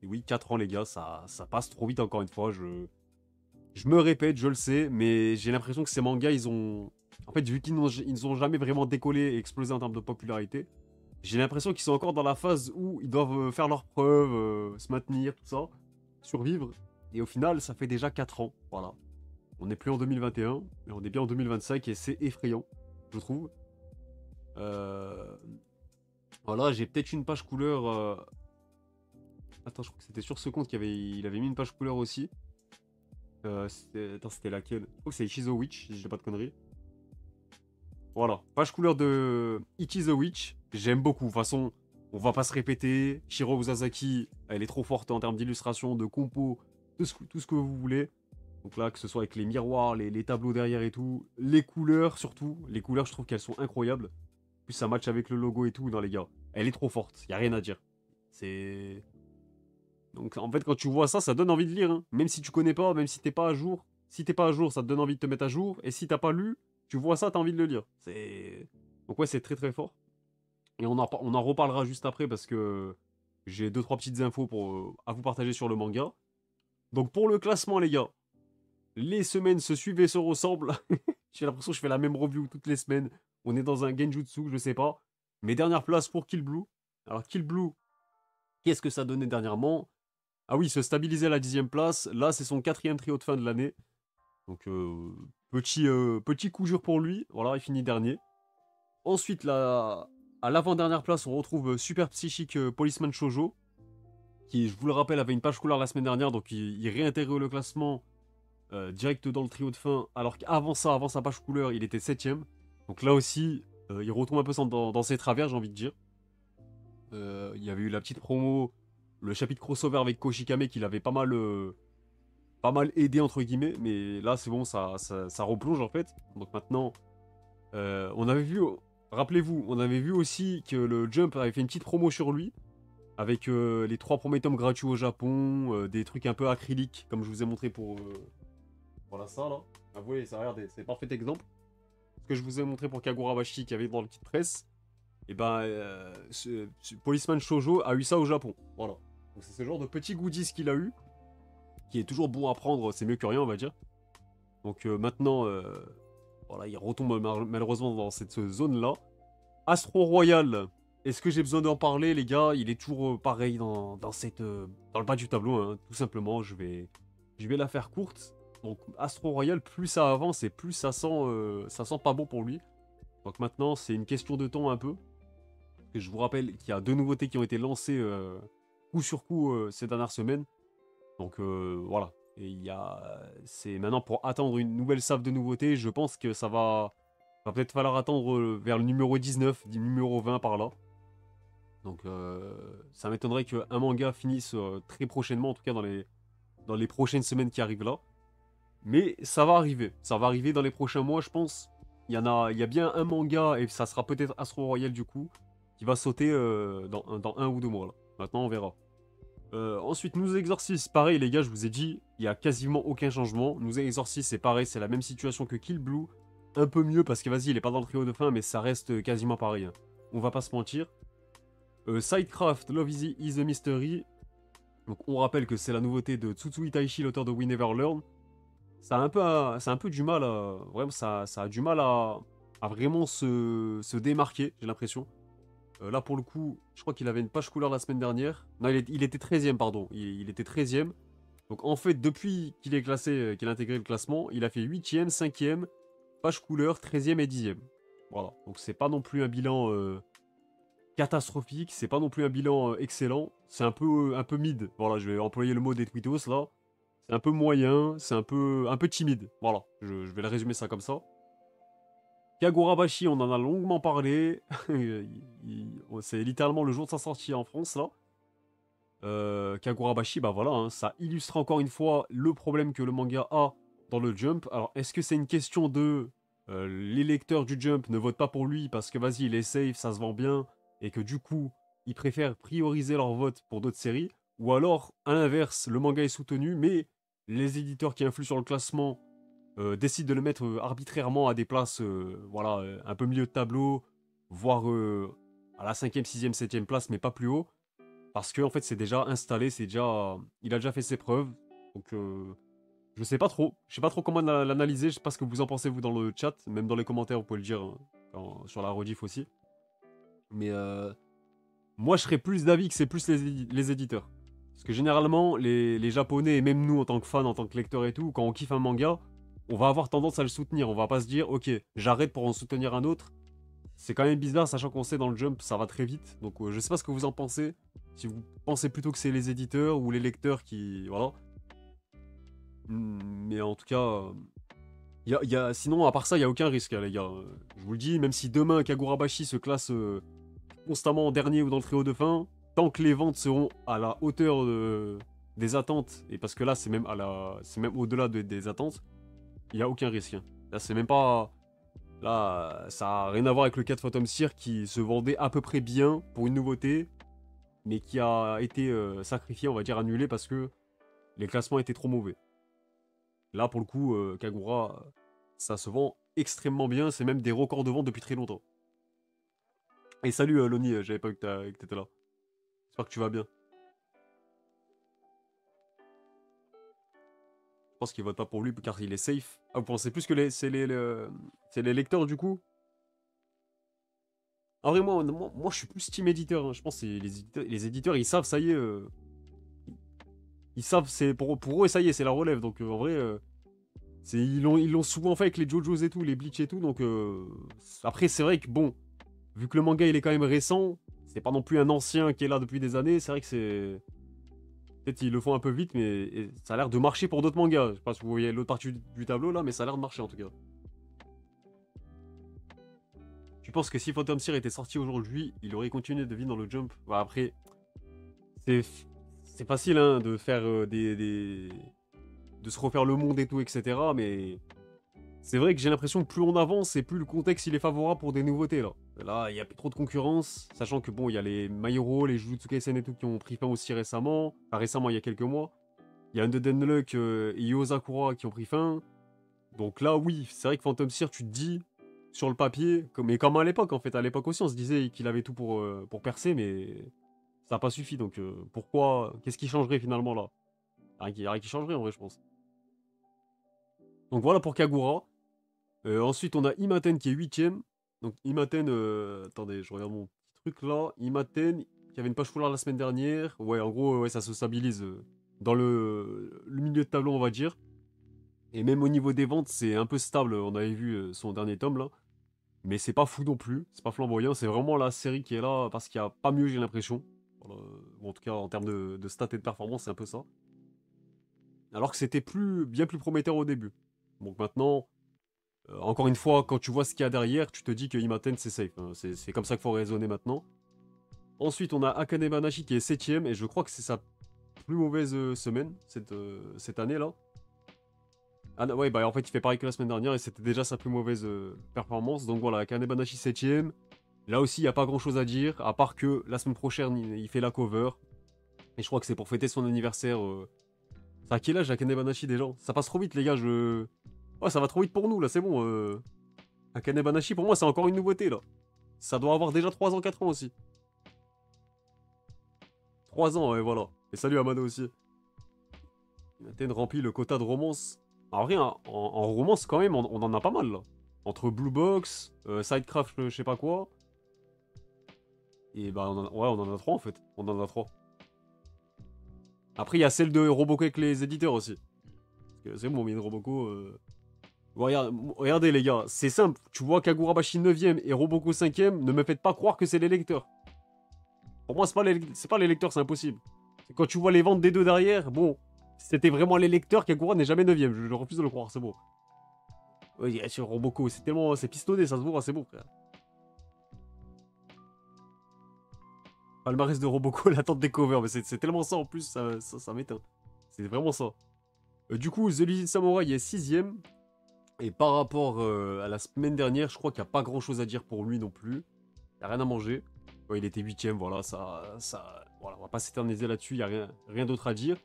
Et oui, 4 ans, les gars, ça passe trop vite encore une fois. Je me répète, je le sais, mais j'ai l'impression que ces mangas, ils ont... En fait, vu ils ont jamais vraiment décollé et explosé en termes de popularité, j'ai l'impression qu'ils sont encore dans la phase où ils doivent faire leurs preuves, se maintenir, tout ça, survivre. Et au final, ça fait déjà 4 ans. Voilà. On n'est plus en 2021, mais on est bien en 2025 et c'est effrayant, je trouve. Euh, Voilà, j'ai peut-être une page couleur. Attends, je crois que c'était sur ce compte il avait mis une page couleur aussi. Attends, c'était laquelle? Je crois que c'est Ichizo Witch, si je dis pas de conneries. Voilà, page couleur de Ichizo Witch. J'aime beaucoup. De toute façon, on va pas se répéter. Shiro Uzasaki, elle est trop forte en termes d'illustration, de compo, tout ce que vous voulez. Donc là, que ce soit avec les miroirs, les tableaux derrière et tout, les couleurs surtout. Les couleurs, je trouve qu'elles sont incroyables. En plus, ça match avec le logo et tout. Non, les gars, elle est trop forte. Y a rien à dire. C'est. Donc en fait, quand tu vois ça, ça donne envie de lire, hein. Même si tu connais pas, même si t'es pas à jour. Si t'es pas à jour, ça te donne envie de te mettre à jour. Et si t'as pas lu, tu vois ça, t'as envie de le lire. C'est. Donc ouais, c'est très très fort. Et on en reparlera juste après parce que j'ai deux trois petites infos à vous partager sur le manga. Donc pour le classement, les gars, les semaines se suivent et se ressemblent. J'ai l'impression que je fais la même review toutes les semaines. On est dans un genjutsu, je sais pas. Mais dernière place pour Kill Blue. Alors Kill Blue, qu'est-ce que ça donnait dernièrement? Ah oui, se stabiliser à la 10e place. Là, c'est son quatrième trio de fin de l'année. Donc, petit coup dur pour lui. Voilà, il finit dernier. Ensuite, là, à l'avant-dernière place, on retrouve Super Psychique Policeman Shoujo, qui, je vous le rappelle, avait une page couleur la semaine dernière. Donc, il réintègre le classement direct dans le trio de fin. Alors qu'avant ça, avant sa page couleur, il était 7ème. Donc là aussi, il retombe un peu dans ses travers, j'ai envie de dire. Il y avait eu la petite promo, le chapitre crossover avec Koshikame qui l'avait pas mal aidé entre guillemets, mais là c'est bon, ça replonge en fait. Donc maintenant, on avait vu, rappelez-vous, on avait vu aussi que le Jump avait fait une petite promo sur lui, avec les 3 premiers tomes gratuits au Japon, des trucs un peu acryliques, comme je vous ai montré pour voilà ça là. Ah, vous voyez, ça regardez, c'est un parfait exemple. Ce que je vous ai montré pour Kagura Washi qui avait dans le kit presse, et ben Policeman Shoujo a eu ça au Japon. Voilà. Donc c'est ce genre de petits goodies qu'il a eu, qui est toujours bon à prendre, c'est mieux que rien on va dire. Donc maintenant, voilà, il retombe malheureusement dans cette zone-là. Astro Royal, est-ce que j'ai besoin d'en parler, les gars? Il est toujours pareil dans le bas du tableau, hein, tout simplement. Je vais la faire courte. Donc Astro Royal, plus ça avance et plus ça sent pas bon pour lui. Donc maintenant, c'est une question de temps un peu. Que je vous rappelle qu'il y a 2 nouveautés qui ont été lancées coup sur coup ces dernières semaines. Donc voilà. Et c'est maintenant pour attendre une nouvelle salve de nouveautés. Je pense que ça va Va peut-être falloir attendre vers le numéro 19, numéro 20 par là. Donc ça m'étonnerait qu'un manga finisse très prochainement, en tout cas dans les prochaines semaines qui arrivent là. Mais ça va arriver. Ça va arriver dans les prochains mois, je pense. Il y a bien un manga, et ça sera peut-être Astro Royal du coup, qui va sauter dans un ou deux mois là. Maintenant, on verra. Ensuite, nous Exorcist, pareil les gars, je vous ai dit, il y a quasiment aucun changement. Nous Exorcist, c'est pareil, c'est la même situation que Kill Blue. Un peu mieux parce que vas-y, il est pas dans le trio de fin, mais ça reste quasiment pareil, hein. On va pas se mentir. Sidecraft, Love is a Mystery. Donc on rappelle que c'est la nouveauté de Tsutsui Taishi, l'auteur de We Never Learn. Ça a un peu du mal à... Vraiment, ça a du mal à vraiment se démarquer, j'ai l'impression. Là, pour le coup, je crois qu'il avait une page couleur la semaine dernière. Non, il était 13ème, pardon. Il était 13ème. Donc, en fait, depuis qu'il est classé, qu'il a intégré le classement, il a fait 8ème, 5ème, page couleur, 13ème et 10ème. Voilà. Donc, c'est pas non plus un bilan catastrophique. C'est pas non plus un bilan excellent. C'est un peu mid. Voilà, je vais employer le mot des tweetos, là. C'est un peu moyen, c'est un peu timide. Voilà, je vais le résumer ça comme ça. Kagurabashi, on en a longuement parlé. C'est littéralement le jour de sa sortie en France, là. Kagurabashi, bah voilà, hein, ça illustre encore une fois le problème que le manga a dans le Jump. Alors, est-ce que c'est une question de... les lecteurs du Jump ne votent pas pour lui parce que, vas-y, il est safe, ça se vend bien, et que du coup, ils préfèrent prioriser leur vote pour d'autres séries? Ou alors, à l'inverse, le manga est soutenu, mais les éditeurs qui influent sur le classement décident de le mettre arbitrairement à des places voilà, un peu milieu de tableau, voire à la 5e, 6e, 7e place, mais pas plus haut. Parce que en fait, c'est déjà installé, il a déjà fait ses preuves. Donc, je sais pas trop. Je sais pas trop comment l'analyser. Je sais pas ce que vous en pensez, vous, dans le chat. Même dans les commentaires, vous pouvez le dire hein, sur la rediff aussi. Mais moi, je serais plus d'avis que c'est plus les éditeurs. Parce que généralement, les Japonais, et même nous en tant que fans, en tant que lecteurs et tout, quand on kiffe un manga, on va avoir tendance à le soutenir. On va pas se dire, ok, j'arrête pour en soutenir un autre. C'est quand même bizarre, sachant qu'on sait dans le Jump, ça va très vite. Donc je sais pas ce que vous en pensez. Si vous pensez plutôt que c'est les éditeurs ou les lecteurs qui... Voilà. Mais en tout cas... sinon, à part ça, il n'y a aucun risque, hein, les gars. Je vous le dis, même si demain Kagurabashi se classe constamment en dernier ou dans le trio de fin, tant que les ventes seront à la hauteur des attentes, et parce que là, c'est même au-delà des attentes, il n'y a aucun risque, hein. Là, c'est même pas... Là, ça n'a rien à voir avec le cas de Phantom Seer qui se vendait à peu près bien pour une nouveauté, mais qui a été sacrifié, on va dire annulé, parce que les classements étaient trop mauvais. Là, pour le coup, Kagura, ça se vend extrêmement bien, c'est même des records de vente depuis très longtemps. Et salut Loni, j'avais pas vu que t'étais là. J'espère que tu vas bien. Je pense qu'il vote pas pour lui car il est safe. Ah, vous pensez plus que c'est les lecteurs du coup? En vrai, moi, je suis plus team éditeur, hein. Je pense que les éditeurs, ils savent, ça y est. Ils savent, pour eux, ça y est, c'est la relève. Donc en vrai, ils l'ont souvent fait avec les JoJo's et tout, les Bleach et tout. Donc après, c'est vrai que bon, vu que le manga il est quand même récent, c'est pas non plus un ancien qui est là depuis des années. C'est vrai que c'est. Peut-être ils le font un peu vite, mais ça a l'air de marcher pour d'autres mangas. Je sais pas si vous voyez l'autre partie du tableau là, mais ça a l'air de marcher en tout cas. Tu penses que si Phantom Seer était sorti aujourd'hui, il aurait continué de vivre dans le Jump? Bah après, c'est c'est facile hein, de faire de se refaire le monde et tout, etc. Mais c'est vrai que j'ai l'impression que plus on avance et plus le contexte il est favorable pour des nouveautés là. Là, il y a plus trop de concurrence, sachant que bon, il y a les My Hero, les Jujutsu Kaisen et tout qui ont pris fin aussi récemment. Enfin, récemment, il y a quelques mois. Il y a Undead Unluck et Yu Sakura qui ont pris fin. Donc là, oui, c'est vrai que Phantom Seer, tu te dis, sur le papier, mais comme à l'époque en fait, à l'époque aussi, on se disait qu'il avait tout pour percer, mais ça n'a pas suffi. Donc pourquoi, qu'est-ce qui changerait finalement là? Rien qui changerait en vrai, je pense. Donc voilà pour Kagura. Ensuite, on a Imaten qui est 8ème. Donc Imaten, attendez, je regarde mon petit truc là. Imaten, qui avait une page couleur la semaine dernière. Ouais, en gros, ouais, ça se stabilise dans le milieu de tableau, on va dire. Et même au niveau des ventes, c'est un peu stable. On avait vu son dernier tome là. Mais c'est pas fou non plus. C'est pas flamboyant. C'est vraiment la série qui est là parce qu'il n'y a pas mieux, j'ai l'impression. Voilà. Ou en tout cas, en termes de stats et de performance, c'est un peu ça. Alors que c'était bien plus prometteur au début. Donc maintenant. Encore une fois, quand tu vois ce qu'il y a derrière, tu te dis que Imaten c'est safe, hein. C'est comme ça qu'il faut raisonner maintenant. Ensuite, on a Akane Banashi qui est 7ème, et je crois que c'est sa plus mauvaise semaine, cette année-là. Ah non, ouais, bah en fait, il fait pareil que la semaine dernière, et c'était déjà sa plus mauvaise performance. Donc voilà, Akane Banashi 7ème. Là aussi, il n'y a pas grand-chose à dire, à part que la semaine prochaine, il fait la cover. Et je crois que c'est pour fêter son anniversaire. C'est à quel âge Akane Banashi déjà? Ça passe trop vite, les gars, Ouais, ça va trop vite pour nous, là, c'est bon. Akane Banashi, pour moi, c'est encore une nouveauté, là. Ça doit avoir déjà 3 ans, 4 ans aussi. 3 ans, ouais, voilà. Et salut Amano aussi. Athènes remplit le quota de romance. En vrai, hein, en romance, quand même, on en a pas mal, là. Entre Blue Box, Sidecraft, je sais pas quoi. Et bah, ouais, on en a 3, en fait. On en a 3. Après, il y a celle de Roboco avec les éditeurs aussi. Parce que c'est bon, mais de Roboco... Regardez, les gars, c'est simple. Tu vois Kagurabashi 9ème et Roboco 5ème, ne me faites pas croire que c'est les lecteurs. Pour moi, c'est pas les lecteurs, c'est impossible. Quand tu vois les ventes des deux derrière, bon, si c'était vraiment les lecteurs, Kagura n'est jamais 9ème. Je refuse de le croire, c'est bon. Oui, sur Roboco, c'est tellement. C'est pistonné, ça se voit, c'est bon, frère. Palmarès de Roboco, l'attente des covers, mais c'est tellement ça en plus, ça m'éteint. C'est vraiment ça. Du coup, The Legend Samurai est 6ème. Et par rapport à la semaine dernière, je crois qu'il n'y a pas grand chose à dire pour lui non plus. Il n'y a rien à manger. Ouais, il était 8ème, voilà, voilà, on va pas s'éterniser là-dessus, il n'y a rien d'autre à dire.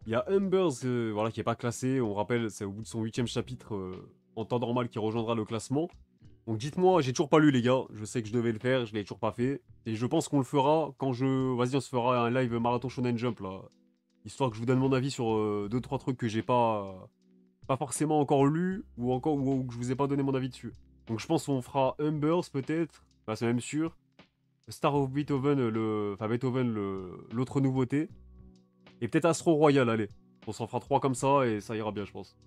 Il y a Humbers, voilà, qui est pas classé. On rappelle, c'est au bout de son 8ème chapitre en temps normal qui rejoindra le classement. Donc dites-moi, j'ai toujours pas lu les gars. Je sais que je devais le faire, je l'ai toujours pas fait. Et je pense qu'on le fera quand Vas-y, on se fera un live marathon Shonen Jump là. Histoire que je vous donne mon avis sur 2-3 trucs que j'ai pas forcément encore lu ou que je vous ai pas donné mon avis dessus. Donc je pense qu'on fera Humbers peut-être. Enfin, c'est même sûr. Star of Beethoven, Beethoven, l'autre nouveauté. Et peut-être Astro Royal, allez. On s'en fera 3 comme ça et ça ira bien, je pense.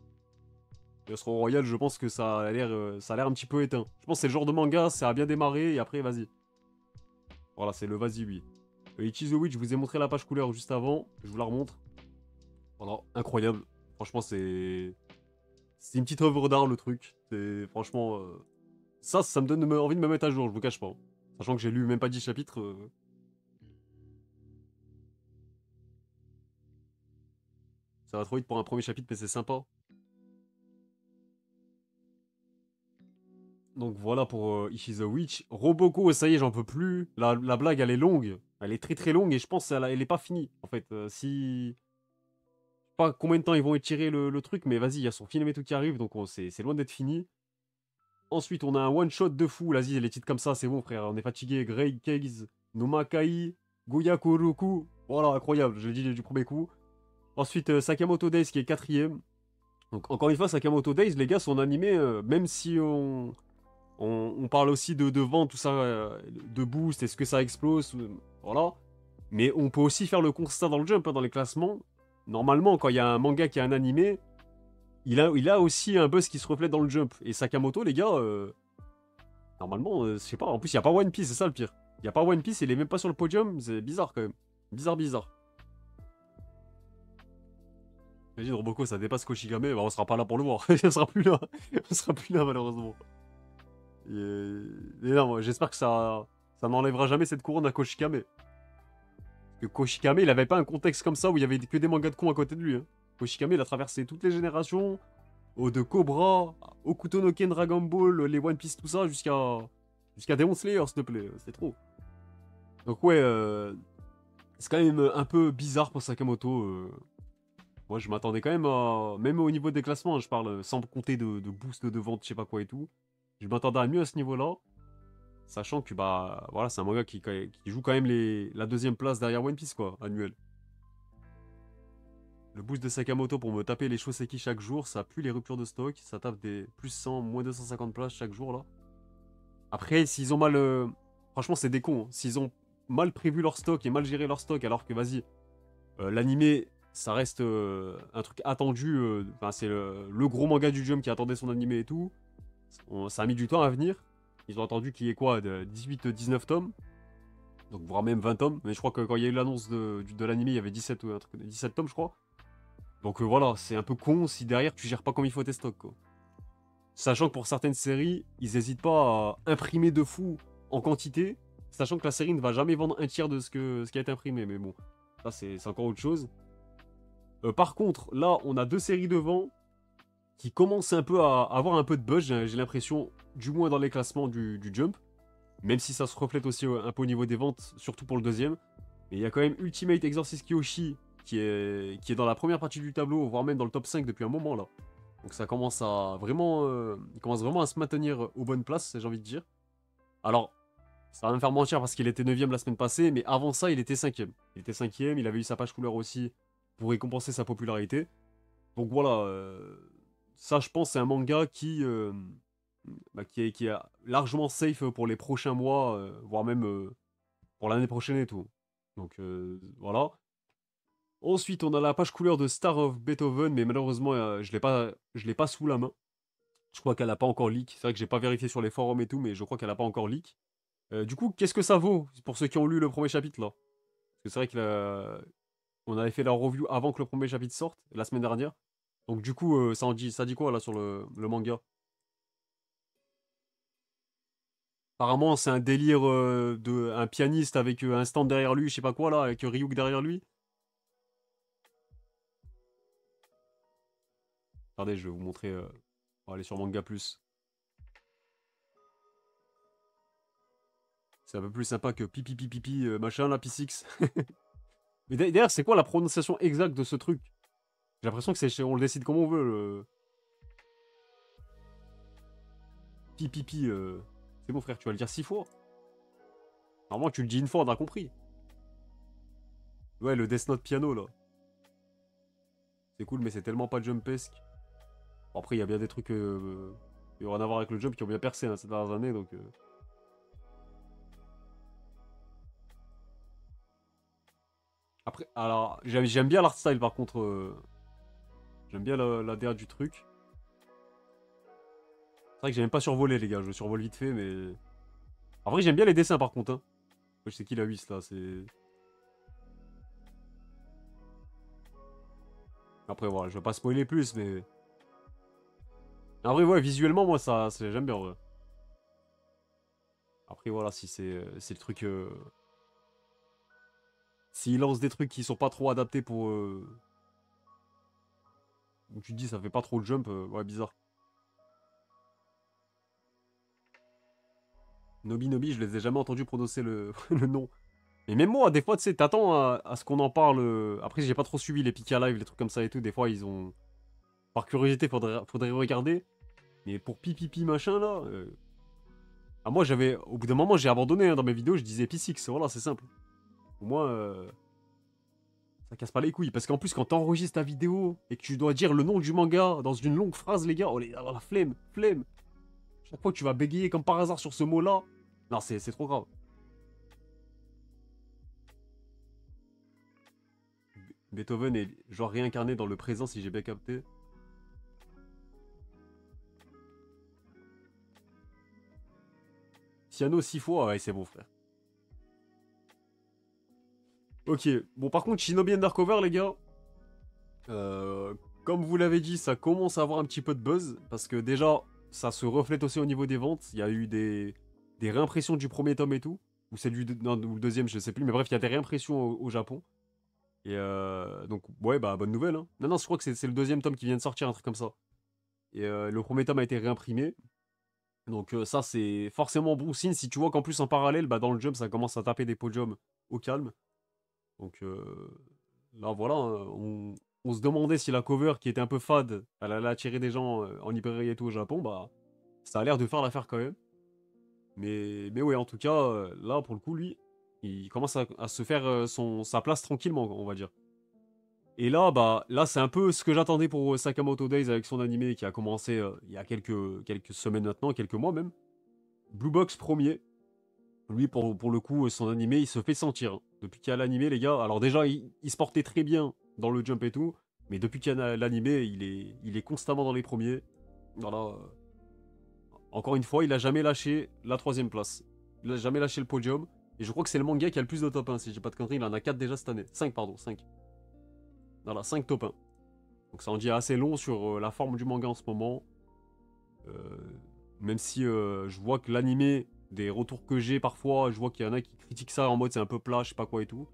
Et Astro Royal, je pense que ça a l'air un petit peu éteint. Je pense que c'est le genre de manga, ça a bien démarré et après, vas-y. Voilà, c'est le vas-y, oui. It is the Witch, je vous ai montré la page couleur juste avant. Je vous la remontre. Voilà, incroyable. Franchement, c'est une petite œuvre d'art, le truc. C'est franchement... Ça me donne envie de me mettre à jour, je vous cache pas. Sachant que j'ai lu même pas 10 chapitres. Ça va trop vite pour un premier chapitre, mais c'est sympa. Donc voilà pour Ishi the Witch. Roboko, ça y est, j'en peux plus. La blague, elle est longue. Elle est très très longue et je pense qu'elle est pas finie. En fait, si... Je sais pas combien de temps ils vont étirer le truc, mais vas-y, il y a son film et tout qui arrive, donc c'est loin d'être fini. Ensuite, on a un one-shot de fou. Vas-y, les titres comme ça, c'est bon, frère. On est fatigué. Grey Case, Nomakai, Goyakuruku. Voilà, incroyable. Je l'ai dit du premier coup. Ensuite, Sakamoto Days qui est 4ème. Donc, encore une fois, Sakamoto Days, les gars, son animé, même si on parle aussi de vente, tout ça, de boost, est-ce que ça explose, voilà. Mais on peut aussi faire le constat dans le jump, hein, dans les classements. Normalement, quand il y a un manga qui a un animé, il a aussi un buzz qui se reflète dans le jump. Et Sakamoto, les gars, normalement, je sais pas. En plus, il n'y a pas One Piece, c'est ça le pire. Il n'y a pas One Piece, il est même pas sur le podium. C'est bizarre quand même. Bizarre, bizarre. Imagine, Roboko, ça dépasse Koshigame, bah, on sera pas là pour le voir. On sera plus là. On sera plus là, malheureusement. Et non, j'espère que ça n'enlèvera jamais cette couronne à Koshikame. Parce que Koshikame, il avait pas un contexte comme ça où il y avait que des mangas de cons à côté de lui. Hein. Koshikame, il a traversé toutes les générations. De Cobra, Okuto no Ken, Dragon Ball, les One Piece, tout ça, jusqu'à Demon Slayer, s'il te plaît. C'est trop. Donc ouais, c'est quand même un peu bizarre pour Sakamoto. Moi, je m'attendais quand même à... Même au niveau des classements, hein, je parle sans compter de boost de vente, je sais pas quoi et tout. Je m'attendais à mieux à ce niveau-là. Sachant que, bah, voilà, c'est un manga qui joue quand même la deuxième place derrière One Piece, quoi, annuel. Le boost de Sakamoto pour me taper les Shoseki chaque jour, ça pue les ruptures de stock. Ça tape des plus 100, moins 250 places chaque jour, là. Après, s'ils ont mal... Franchement, c'est des cons. Hein. S'ils ont mal prévu leur stock et mal géré leur stock, alors que, vas-y, l'animé, ça reste un truc attendu. Enfin, c'est le gros manga du Jump qui attendait son animé et tout. Ça a mis du temps à venir. Ils ont attendu qu'il y ait quoi, de 18-19 tomes. Donc, voire même 20 tomes. Mais je crois que quand il y a eu l'annonce de l'animé, il y avait 17, un truc, 17 tomes, je crois. Donc voilà, c'est un peu con si derrière tu gères pas comme il faut tes stocks, quoi. Sachant que pour certaines séries, ils n'hésitent pas à imprimer de fou en quantité, sachant que la série ne va jamais vendre un tiers de ce qui a été imprimé. Mais bon, ça c'est encore autre chose. Par contre, là, on a deux séries devant qui commencent un peu à avoir un peu de buzz, j'ai l'impression, du moins dans les classements du Jump. Même si ça se reflète aussi un peu au niveau des ventes, surtout pour le deuxième. Mais il y a quand même Ultimate Exorcist Kyoshi qui est dans la première partie du tableau, voire même dans le top 5 depuis un moment là. Donc ça commence à vraiment, il commence vraiment à se maintenir aux bonnes places, j'ai envie de dire. Alors, ça va me faire mentir parce qu'il était 9ème la semaine passée, mais avant ça, il était 5ème. Il était 5ème, il avait eu sa page couleur aussi pour récompenser sa popularité. Donc voilà, ça je pense c'est un manga qui est largement safe pour les prochains mois, voire même pour l'année prochaine et tout. Donc voilà. Ensuite, on a la page couleur de Star of Beethoven, mais malheureusement, je l'ai pas sous la main. Je crois qu'elle n'a pas encore leak. C'est vrai que j'ai pas vérifié sur les forums et tout, mais je crois qu'elle n'a pas encore leak. Du coup, qu'est-ce que ça vaut pour ceux qui ont lu le premier chapitre là? Parce que c'est vrai que on avait fait la review avant que le premier chapitre sorte, la semaine dernière. Donc du coup, ça dit quoi là sur le manga? Apparemment, c'est un délire de un pianiste avec un stand derrière lui, je sais pas quoi là, avec Ryuk derrière lui. Regardez, je vais vous montrer. On va aller sur Manga Plus. C'est un peu plus sympa que pipi pipi pipi machin là, P6. Mais d'ailleurs, c'est quoi la prononciation exacte de ce truc? J'ai l'impression que on le décide comme on veut. Pipi pipi. C'est bon frère, tu vas le dire 6 fois. Normalement, tu le dis une fois, on a compris. Ouais, le Death Note piano là. C'est cool, mais c'est tellement pas jumpesque. Bon, après, il y a bien des trucs qui ont rien à voir avec le jump qui ont bien percé ces dernières années, donc. Après, alors, j'aime bien l'art style par contre. J'aime bien la DA du truc. C'est vrai que j'aime pas survoler, les gars. Je survole vite fait, mais. En vrai, j'aime bien les dessins par contre. Hein. Je sais qui la 8 là, c'est. Après, voilà, je vais pas spoiler plus, mais. En vrai, ouais, visuellement, moi, j'aime bien, ouais. Après, voilà, si c'est le truc. S'il lance des trucs qui sont pas trop adaptés pour. Où tu te dis, ça fait pas trop le jump, ouais, bizarre. Nobi Nobi, je les ai jamais entendu prononcer le nom. Mais même moi, des fois, tu sais, t'attends à ce qu'on en parle. Après, j'ai pas trop suivi les Pika Live, les trucs comme ça et tout. Des fois, ils ont. Par curiosité, faudrait regarder. Mais pour pipipi machin là. Ah, moi, j'avais. Au bout d'un moment, j'ai abandonné hein, dans mes vidéos, je disais P6. Voilà, c'est simple. Au moins, ça casse pas les couilles. Parce qu'en plus, quand t'enregistres ta vidéo et que tu dois dire le nom du manga dans une longue phrase, les gars, oh, la flemme, flemme. Chaque fois que tu vas bégayer comme par hasard sur ce mot-là. Non, c'est trop grave. Beethoven est genre réincarné dans le présent, si j'ai bien capté. Piano 6 fois, ouais, c'est bon, frère. Ok, bon, par contre, Shinobi Undercover, les gars. Comme vous l'avez dit, ça commence à avoir un petit peu de buzz. Parce que déjà, ça se reflète aussi au niveau des ventes. Il y a eu des réimpressions du premier tome et tout. Ou c'est non, ou le deuxième, je sais plus. Mais bref, il y a des réimpressions au Japon. Et donc, ouais, bah, bonne nouvelle. Hein. Non, non, je crois que c'est le deuxième tome qui vient de sortir, un truc comme ça. Et le premier tome a été réimprimé. Donc ça, c'est forcément bon signe. Si tu vois qu'en plus, en parallèle, bah, dans le jump, ça commence à taper des podiums au calme. Donc là, voilà, hein, on se demandait si la cover, qui était un peu fade, elle allait attirer des gens en librairie et tout au Japon. Bah, ça a l'air de faire l'affaire quand même. Mais ouais, en tout cas, là, pour le coup, lui, il commence à se faire sa place tranquillement, on va dire. Et là, bah, là, c'est un peu ce que j'attendais pour Sakamoto Days avec son animé qui a commencé il y a quelques semaines maintenant, quelques mois même. Blue Box premier. Lui, pour le coup, son animé, il se fait sentir. Hein. Depuis qu'il y a l'animé, les gars, alors déjà, il se portait très bien dans le jump et tout, mais depuis qu'il y a l'animé, il est constamment dans les premiers. Voilà. Encore une fois, il a jamais lâché la troisième place. Il a jamais lâché le podium. Et je crois que c'est le manga qui a le plus de top 1, si j'ai pas de conneries. Il en a 4 déjà cette année. 5, pardon, 5. Voilà, 5 top 1. Donc ça en dit assez long sur la forme du manga en ce moment. Euh, Même si je vois que l'animé, des retours que j'ai parfois, je vois qu'il y en a qui critiquent ça en mode c'est un peu plat, je sais pas quoi et tout.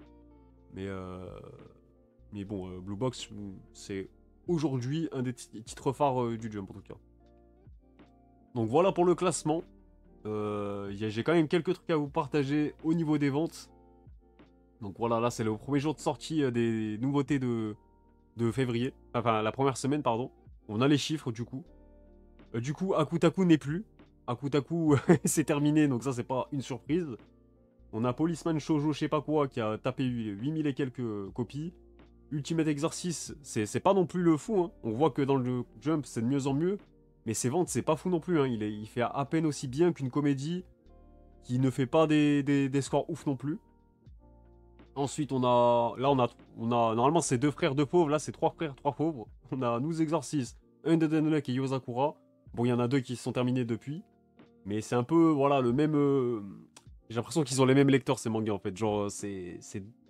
Mais, euh, mais bon, Blue Box, c'est aujourd'hui un des titres phares du Jump en tout cas. Donc voilà pour le classement. J'ai quand même quelques trucs à vous partager au niveau des ventes. Donc voilà, là c'est le premier jour de sortie des nouveautés de février. Enfin, la première semaine, pardon. On a les chiffres du coup. Du coup, Akutaku n'est plus. Akutaku, c'est terminé, donc ça c'est pas une surprise. On a Policeman Shoujo, je sais pas quoi, qui a tapé 8000 et quelques copies. Ultimate Exorcist, c'est pas non plus le fou, hein. On voit que dans le Jump, c'est de mieux en mieux. Mais ses ventes, c'est pas fou non plus, hein. Il fait à peine aussi bien qu'une comédie qui ne fait pas des scores ouf non plus. Ensuite, on a. Là, on a. Normalement, c'est deux frères, deux pauvres. Là, c'est trois frères, trois pauvres. On a Nous Exorcist, Undead Unluck et Yozakura. Bon, il y en a deux qui se sont terminés depuis. Mais c'est un peu, voilà, le même. J'ai l'impression qu'ils ont les mêmes lecteurs, ces mangas, en fait. Genre, c'est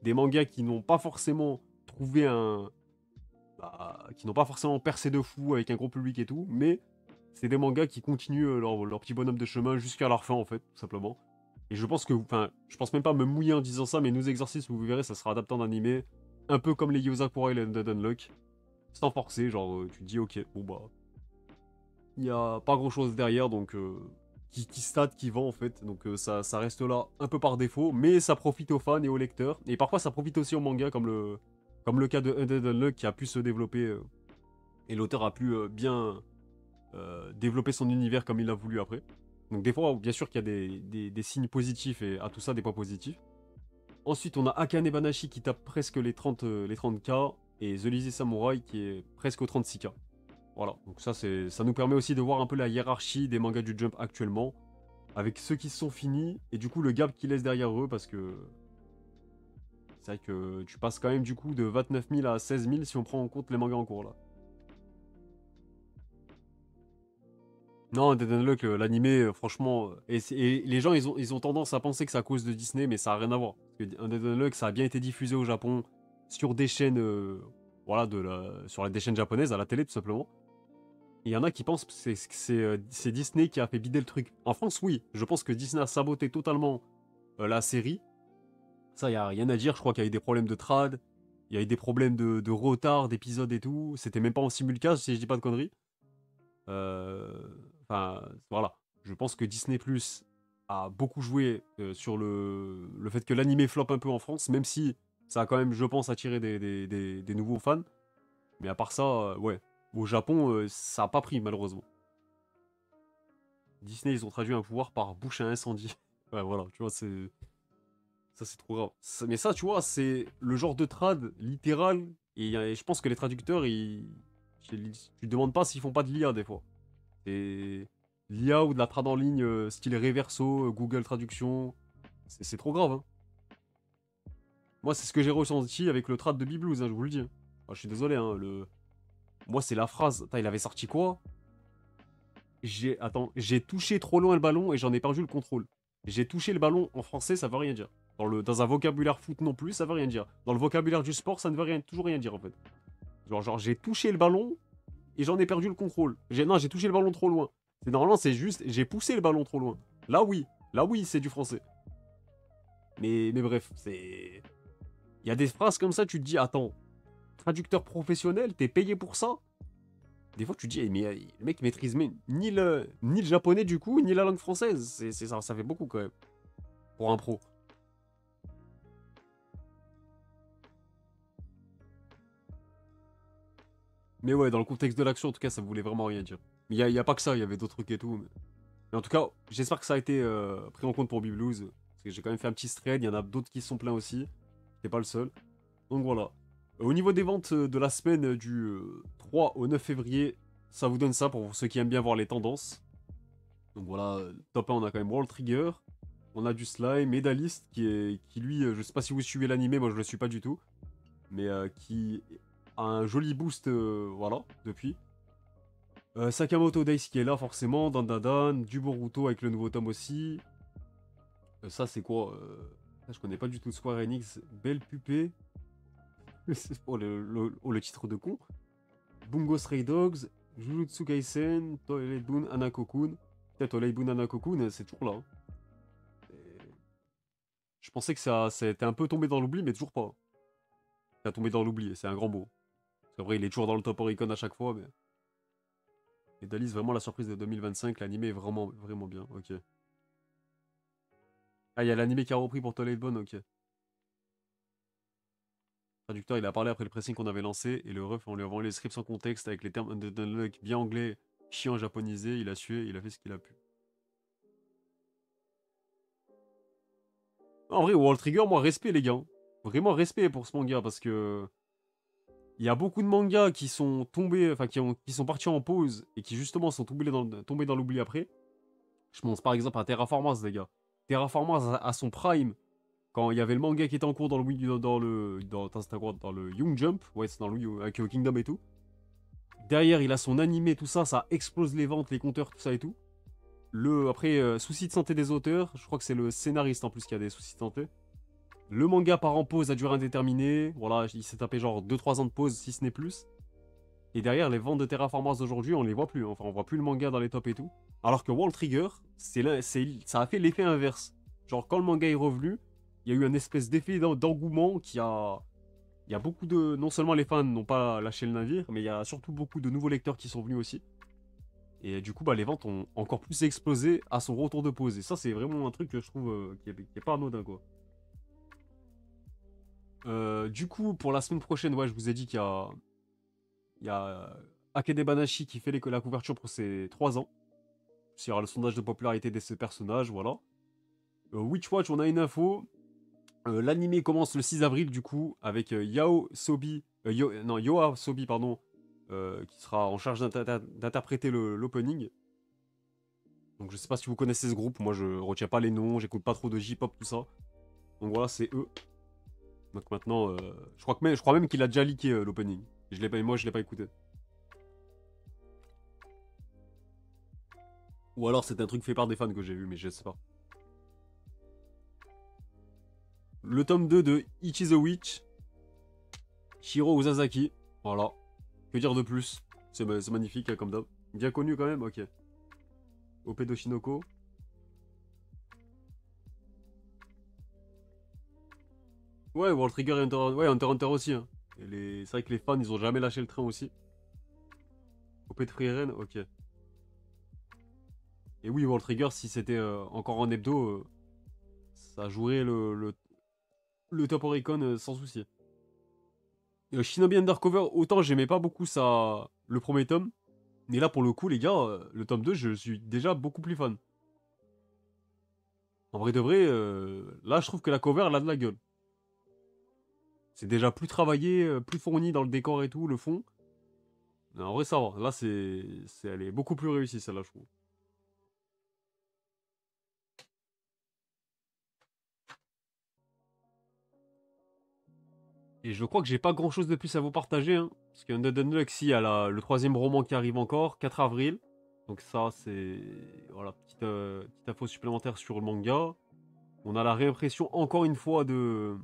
des mangas qui n'ont pas forcément trouvé un. Bah, qui n'ont pas forcément percé de fou avec un gros public et tout. Mais c'est des mangas qui continuent leur petit bonhomme de chemin jusqu'à leur fin, en fait, tout simplement. Et je pense que, enfin, je pense même pas me mouiller en disant ça, mais Nous Exorcistes, vous verrez, ça sera adapté en animé. Un peu comme les Yozakura et les Undead Unluck. Sans forcer, genre, tu te dis, ok, bon bah. Il y a pas grand chose derrière, donc. Qui stat, qui vend en fait. Donc ça reste là un peu par défaut, mais ça profite aux fans et aux lecteurs. Et parfois ça profite aussi aux mangas, comme le cas de Undead Unluck qui a pu se développer. Et l'auteur a pu bien développer son univers comme il l'a voulu après. Donc des fois, bien sûr qu'il y a des signes positifs et à tout ça des points positifs. Ensuite, on a Akane Banashi qui tape presque les 30K et The Lazy Samurai qui est presque aux 36K. Voilà, donc ça nous permet aussi de voir un peu la hiérarchie des mangas du Jump actuellement, avec ceux qui se sont finis, et du coup le gap qu'ils laissent derrière eux, parce que c'est vrai que tu passes quand même du coup de 29 000 à 16 000 si on prend en compte les mangas en cours là. Non, Dead Unluck, l'animé, franchement, et les gens ils ont tendance à penser que c'est à cause de Disney, mais ça a rien à voir. Parce que Dead Unluck, ça a bien été diffusé au Japon sur des chaînes, voilà, sur des chaînes japonaises à la télé tout simplement. Il y en a qui pensent que c'est Disney qui a fait bider le truc. En France, oui. Je pense que Disney a saboté totalement la série. Ça, il n'y a rien à dire. Je crois qu'il y a eu des problèmes de trad. Il y a eu des problèmes de retard d'épisodes et tout. C'était même pas en simulcast, si je dis pas de conneries. Euh, Enfin, voilà. Je pense que Disney Plus a beaucoup joué sur le fait que l'animé floppe un peu en France, même si ça a quand même, je pense, attiré des nouveaux fans. Mais à part ça, ouais. Au Japon, ça a pas pris, malheureusement. Disney, ils ont traduit un pouvoir par bouche à incendie. Ouais, voilà, tu vois, c'est. Ça, c'est trop grave. Mais ça, tu vois, c'est le genre de trad littéral. Et je pense que les traducteurs, tu te demandes pas s'ils font pas de l'IA des fois. C'est l'IA ou de la trad en ligne, style Reverso, Google Traduction. C'est trop grave, hein. Moi, c'est ce que j'ai ressenti avec le trad de Biblouz, hein, je vous le dis, hein. Je suis désolé, hein, moi, c'est la phrase. Attends, il avait sorti quoi? Attends, j'ai touché trop loin le ballon et j'en ai perdu le contrôle. J'ai touché le ballon en français, ça veut rien dire. Dans un vocabulaire foot non plus, ça veut rien dire. Dans le vocabulaire du sport, ça ne veut toujours rien dire en fait. Genre j'ai touché le ballon et j'en ai perdu le contrôle. Non, j'ai touché le ballon trop loin. Normalement, c'est juste, j'ai poussé le ballon trop loin. Là oui, c'est du français. Mais bref, c'est. Il y a des phrases comme ça, tu te dis, attends, traducteur professionnel, t'es payé pour ça? Des fois, tu te dis, eh, mais le mec maîtrise ni le japonais du coup, ni la langue française. Ça fait beaucoup quand même. Pour un pro. Mais ouais, dans le contexte de l'action, en tout cas, ça voulait vraiment rien dire. Mais il y a pas que ça, il y avait d'autres trucs et tout. Mais en tout cas, j'espère que ça a été pris en compte pour Biblouz. Parce que j'ai quand même fait un petit thread, il y en a d'autres qui se sont plaints aussi. T'es pas le seul. Donc voilà. Au niveau des ventes de la semaine du 3 au 9 février, ça vous donne ça pour ceux qui aiment bien voir les tendances. Donc voilà, top 1, on a quand même World Trigger. On a du Slime, Medalist, qui lui, je sais pas si vous suivez l'animé, moi je le suis pas du tout. Mais qui a un joli boost, voilà, depuis. Sakamoto Days qui est là forcément, Dan, du Boruto avec le nouveau tome aussi. Ça c'est quoi je connais pas du tout Square Enix. Belle Pupée. Oh le titre de con. Bungo Stray Dogs. Jujutsu Kaisen, Toileibun Hanako-kun. Peut-être Toileibun Hanako-kun, c'est toujours là. Hein. Je pensais que ça était un peu tombé dans l'oubli, mais toujours pas. Ça a tombé dans l'oubli, c'est un grand mot. C'est vrai, il est toujours dans le top Oricon à chaque fois, mais... Et Dalis, vraiment la surprise de 2025, l'anime est vraiment, vraiment bien, ok. Ah, il y a l'anime qui a repris pour Toileibun, ok. Le traducteur, il a parlé après le pressing qu'on avait lancé, et le ref, on lui a envoyé les scripts sans contexte, avec les termes de bien anglais, chiant japonisé, il a sué, il a fait ce qu'il a pu. En vrai, World Trigger, moi, respect, les gars. Vraiment respect pour ce manga, parce que... Il y a beaucoup de mangas qui sont tombés, enfin, qui sont partis en pause, et qui, justement, sont tombés dans l'oubli après. Je pense, par exemple, à Terraformers, les gars. Terraformers, à son prime, quand il y avait le manga qui était en cours dans le Young Jump, ouais, c'est dans le avec Kingdom et tout. Derrière, il a son animé, tout ça, ça explose les ventes, les compteurs, tout ça et tout. Après, soucis de santé des auteurs, je crois que c'est le scénariste en plus qui a des soucis de santé. Le manga part en pause à durée indéterminée, voilà, il s'est tapé genre 2-3 ans de pause, si ce n'est plus. Et derrière, les ventes de Terraformers d'aujourd'hui, on les voit plus, hein. Enfin, on voit plus le manga dans les tops et tout. Alors que World Trigger, ça a fait l'effet inverse. Genre, quand le manga est revenu, il y a eu un espèce d'effet d'engouement qui a... Il y a beaucoup de... Non seulement les fans n'ont pas lâché le navire, mais il y a surtout beaucoup de nouveaux lecteurs qui sont venus aussi. Et du coup, bah, les ventes ont encore plus explosé à son retour de pause. Et ça, c'est vraiment un truc que je trouve qui est pas anodin, quoi. Du coup, pour la semaine prochaine, ouais, je vous ai dit qu'il y a Akede Banashi qui fait la couverture pour ses 3 ans. Il y aura le sondage de popularité de ces personnages, voilà. Witch Watch, on a une info. L'anime commence le 6 avril, du coup, avec Yao Sobi, non, Yoa Sobi, pardon, qui sera en charge d'interpréter l'opening. Donc je sais pas si vous connaissez ce groupe, moi je retiens pas les noms, j'écoute pas trop de J-pop, tout ça. Donc voilà, c'est eux. Donc maintenant, je crois même qu'il a déjà leaké l'opening. Moi je l'ai pas écouté. Ou alors c'est un truc fait par des fans que j'ai vu, mais je sais pas. Le tome 2 de Ichi the Witch. Shiro Uzazaki. Voilà. Que dire de plus? C'est magnifique, hein, comme d'hab. Bien connu quand même, ok. Opedo Shinoko. Ouais, World Trigger et Hunter x Hunter aussi. Hein. C'est vrai que les fans, ils ont jamais lâché le train aussi. OP de Frieren, ok. Et oui, World Trigger, si c'était encore en hebdo, ça jouerait le top Oricon sans souci. Shinobi Undercover, autant j'aimais pas beaucoup ça, le premier tome. Mais là, pour le coup, les gars, le tome 2, je suis déjà beaucoup plus fan. En vrai de vrai, là, je trouve que la cover, elle a de la gueule. C'est déjà plus travaillé, plus fourni dans le décor et tout, le fond. Mais en vrai, ça va. Là, elle est beaucoup plus réussie, celle-là, je trouve. Et je crois que j'ai pas grand-chose de plus à vous partager, hein. Parce que Undead Unluck, si, il y a le troisième roman qui arrive encore, 4 avril. Donc ça, c'est... Voilà, petite info supplémentaire sur le manga. On a la réimpression, encore une fois, de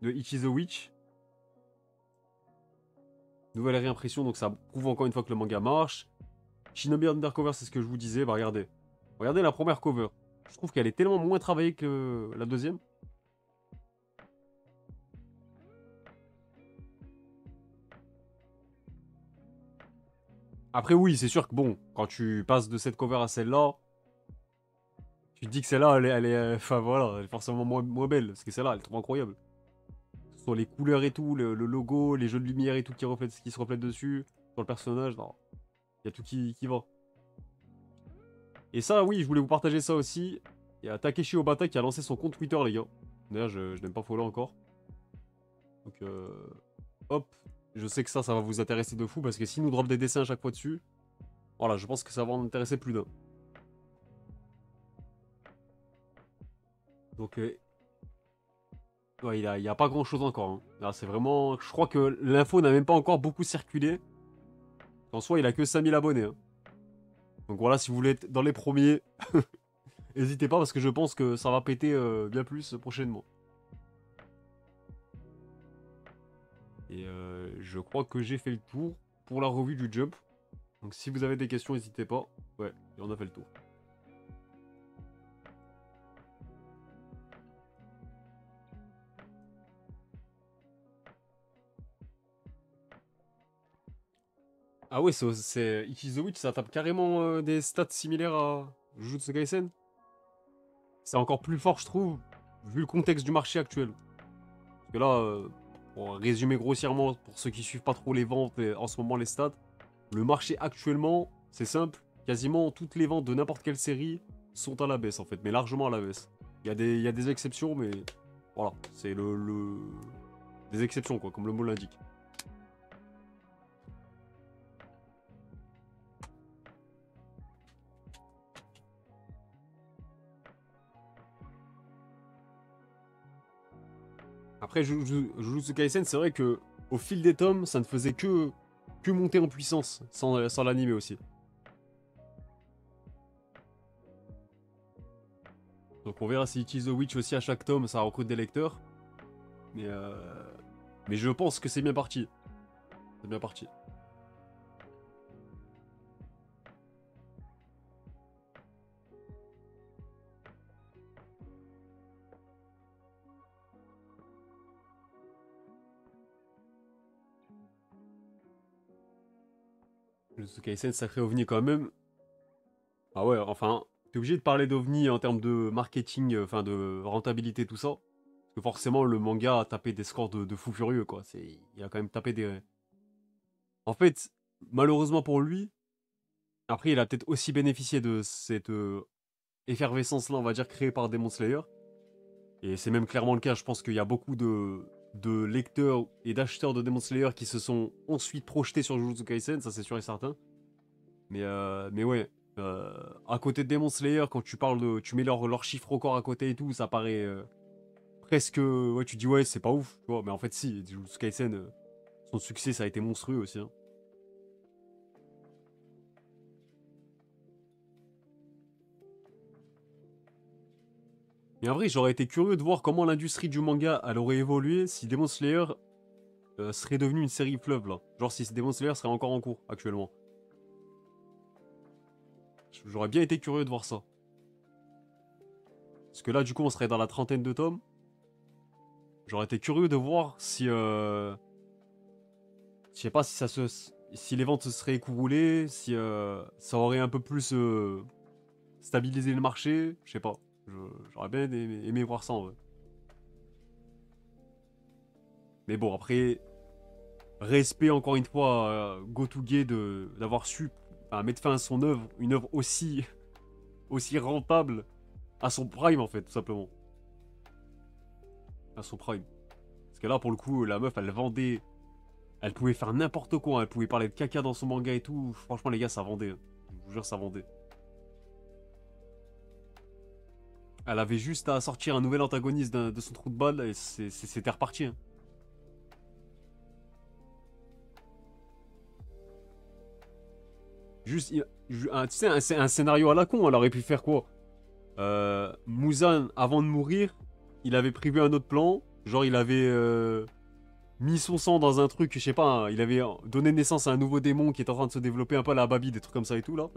Ichi the Witch. Nouvelle réimpression, donc ça prouve encore une fois que le manga marche. Shinobi Undercover, c'est ce que je vous disais. Bah regardez. Regardez la première cover. Je trouve qu'elle est tellement moins travaillée que la deuxième. Après oui, c'est sûr que bon, quand tu passes de cette cover à celle-là, tu te dis que celle-là, enfin voilà, elle est forcément moins belle. Parce que celle-là, elle est trop incroyable. Ce sont les couleurs et tout, le logo, les jeux de lumière et tout qui se reflètent dessus, sur le personnage, non. Il y a tout qui va. Et ça, oui, je voulais vous partager ça aussi. Il y a Takeshi Obata qui a lancé son compte Twitter, les gars. D'ailleurs, je n'aime pas follow encore. Donc, hop. Je sais que ça va vous intéresser de fou parce que s'il nous drop des dessins à chaque fois dessus, voilà, je pense que ça va en intéresser plus d'un. Donc, ouais, il y a pas grand chose encore. Hein. Là, c'est vraiment. Je crois que l'info n'a même pas encore beaucoup circulé. En soi, il a que 5000 abonnés. Hein. Donc voilà, si vous voulez être dans les premiers, n'hésitez pas parce que je pense que ça va péter bien plus prochainement. Et je crois que j'ai fait le tour pour la revue du Jump. Donc si vous avez des questions, n'hésitez pas. Ouais, et on a fait le tour. Ah ouais, c'est It is the Witch, ça tape carrément des stats similaires à Jujutsu Kaisen. C'est encore plus fort, je trouve, vu le contexte du marché actuel. Parce que là, pour résumer grossièrement, pour ceux qui suivent pas trop les ventes et en ce moment les stats, le marché actuellement, c'est simple, quasiment toutes les ventes de n'importe quelle série sont à la baisse en fait, mais largement à la baisse. Il y a des exceptions, mais voilà, c'est des exceptions quoi, comme le mot l'indique. Après, Jujutsu Kaisen, c'est vrai que au fil des tomes, ça ne faisait que monter en puissance, sans l'anime aussi. Donc on verra si It is the Witch aussi à chaque tome, ça recrute des lecteurs. Mais, mais je pense que c'est bien parti. C'est bien parti. Jujutsu Kaisen, sacré ovni quand même. Ah ouais, enfin, t'es obligé de parler d'ovni en termes de marketing, enfin de rentabilité, tout ça. Parce que forcément, le manga a tapé des scores de fou furieux, quoi. Il a quand même tapé des... En fait, malheureusement pour lui, après, il a peut-être aussi bénéficié de cette effervescence-là, on va dire, créée par Demon Slayer. Et c'est même clairement le cas. Je pense qu'il y a beaucoup de lecteurs et d'acheteurs de Demon Slayer qui se sont ensuite projetés sur Jujutsu Kaisen, ça c'est sûr et certain. Mais ouais, à côté de Demon Slayer, quand tu parles de, tu mets leurs chiffres records à côté et tout, ça paraît presque, ouais, tu dis ouais, c'est pas ouf, tu vois. Mais en fait, si, Jujutsu Kaisen, son succès, ça a été monstrueux aussi, hein. Mais en vrai, j'aurais été curieux de voir comment l'industrie du manga elle aurait évolué si Demon Slayer serait devenu une série fleuve là. Genre si Demon Slayer serait encore en cours actuellement. J'aurais bien été curieux de voir ça. Parce que là, du coup, on serait dans la trentaine de tomes. J'aurais été curieux de voir si. Je sais pas si si les ventes se seraient écoulées, si ça aurait un peu plus stabilisé le marché. Je sais pas. J'aurais bien aimé voir ça en vrai. Mais bon, après, respect encore une fois à Go-To-Gay d'avoir su mettre fin à son œuvre, une œuvre aussi rentable à son prime en fait, tout simplement. À son prime. Parce que là, pour le coup, la meuf, elle vendait. Elle pouvait faire n'importe quoi, hein. Elle pouvait parler de caca dans son manga et tout. Franchement, les gars, ça vendait, hein. Je vous jure, ça vendait. Elle avait juste à sortir un nouvel antagoniste de son trou de balle et c'était reparti, hein. Juste, tu sais, un scénario à la con, elle aurait pu faire quoi? Muzan, avant de mourir, il avait prévu un autre plan. Genre, il avait mis son sang dans un truc, je sais pas, hein, il avait donné naissance à un nouveau démon qui est en train de se développer un peu à la Babi, des trucs comme ça et tout, là.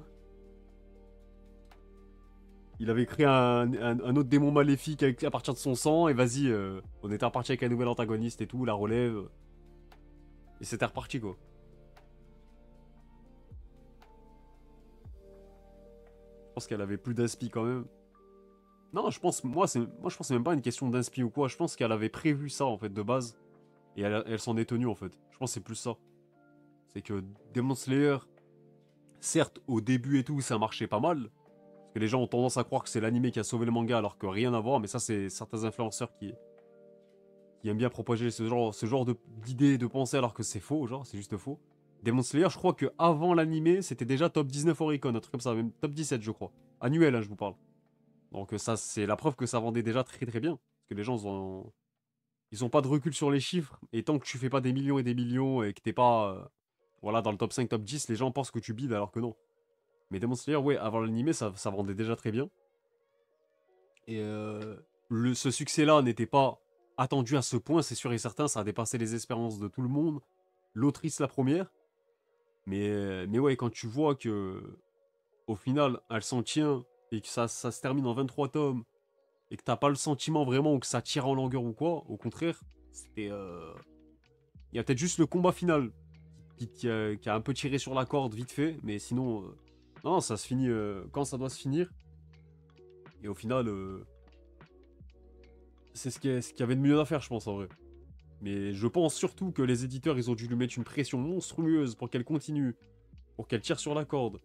Il avait créé un autre démon maléfique à partir de son sang, et vas-y, on était reparti avec un nouvel antagoniste et tout, la relève. Et c'était reparti, quoi. Je pense qu'elle avait plus d'inspi quand même. Non, je pense, moi, je pense que c'est même pas une question d'inspi ou quoi. Je pense qu'elle avait prévu ça, en fait, de base. Et elle s'en est tenue, en fait. Je pense que c'est plus ça. C'est que Demon Slayer, certes, au début et tout, ça marchait pas mal. Parce que les gens ont tendance à croire que c'est l'anime qui a sauvé le manga, alors que rien à voir. Mais ça, c'est certains influenceurs qui aiment bien propager ce genre d'idées, de pensées, alors que c'est faux, genre, c'est juste faux. Demon Slayer, je crois que avant l'anime, c'était déjà top 19 Oricon, un truc comme ça, même top 17, je crois. Annuel, hein, je vous parle. Donc ça, c'est la preuve que ça vendait déjà très très bien. Parce que les gens, ils ont pas de recul sur les chiffres. Et tant que tu fais pas des millions et des millions et que t'es pas voilà, dans le top 5, top 10, les gens pensent que tu bides alors que non. Mais Demon Slayer, ouais, avant l'anime, ça vendait déjà très bien. Et ce succès-là n'était pas attendu à ce point, c'est sûr et certain. Ça a dépassé les espérances de tout le monde. L'autrice, la première. Mais ouais, quand tu vois que au final, elle s'en tient et que ça se termine en 23 tomes et que t'as pas le sentiment vraiment que ça tire en longueur ou quoi, au contraire, c'était... Il y a peut-être juste le combat final qui a un peu tiré sur la corde vite fait, mais sinon, non, ça se finit quand ça doit se finir. Et au final, c'est ce qu'il y avait de mieux à faire, je pense, en vrai. Mais je pense surtout que les éditeurs, ils ont dû lui mettre une pression monstrueuse pour qu'elle continue, pour qu'elle tire sur la corde,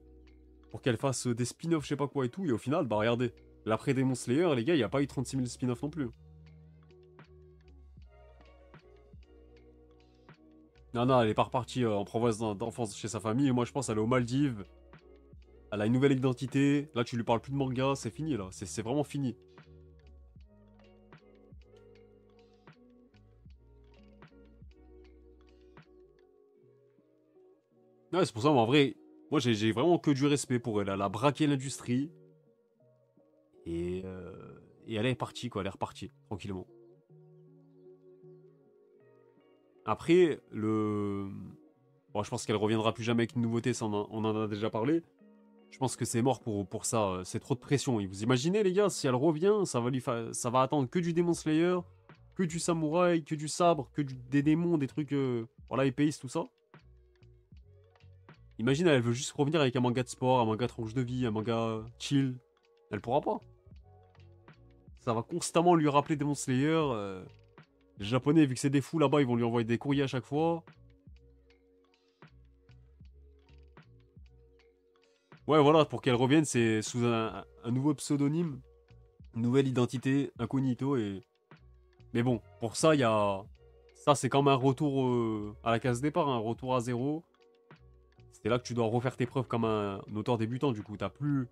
pour qu'elle fasse des spin-offs, je sais pas quoi et tout. Et au final, bah regardez, l'après Demon Slayer, les gars, il n'y a pas eu 36 000 spin-offs non plus. Non, non, elle est pas repartie en province d'enfance chez sa famille. Et moi, je pense elle est aux Maldives. Elle a une nouvelle identité. Là, tu lui parles plus de manga, c'est fini, là. C'est vraiment fini. Ouais, c'est pour ça, mais en vrai, moi, j'ai vraiment que du respect pour elle. Elle a braqué l'industrie. Et, euh, et elle est partie, quoi. Elle est repartie, tranquillement. Après, bon, je pense qu'elle reviendra plus jamais avec une nouveauté, ça, on en a déjà parlé. Je pense que c'est mort pour ça. C'est trop de pression. Et vous imaginez, les gars, si elle revient, ça va attendre que du Demon Slayer, que du samouraï, que du sabre, des démons, des trucs, voilà, épéistes, tout ça. Imagine, elle veut juste revenir avec un manga de sport, un manga tranche de vie, un manga chill. Elle pourra pas. Ça va constamment lui rappeler Demon Slayer. Les Japonais, vu que c'est des fous là-bas, ils vont lui envoyer des courriers à chaque fois. Ouais, voilà, pour qu'elle revienne, c'est sous un nouveau pseudonyme, une nouvelle identité, incognito. Mais bon, pour ça, il y a. Ça, c'est comme un retour à la case départ, un retour à zéro. C'est là que tu dois refaire tes preuves comme un auteur débutant. Du coup, t'as plus.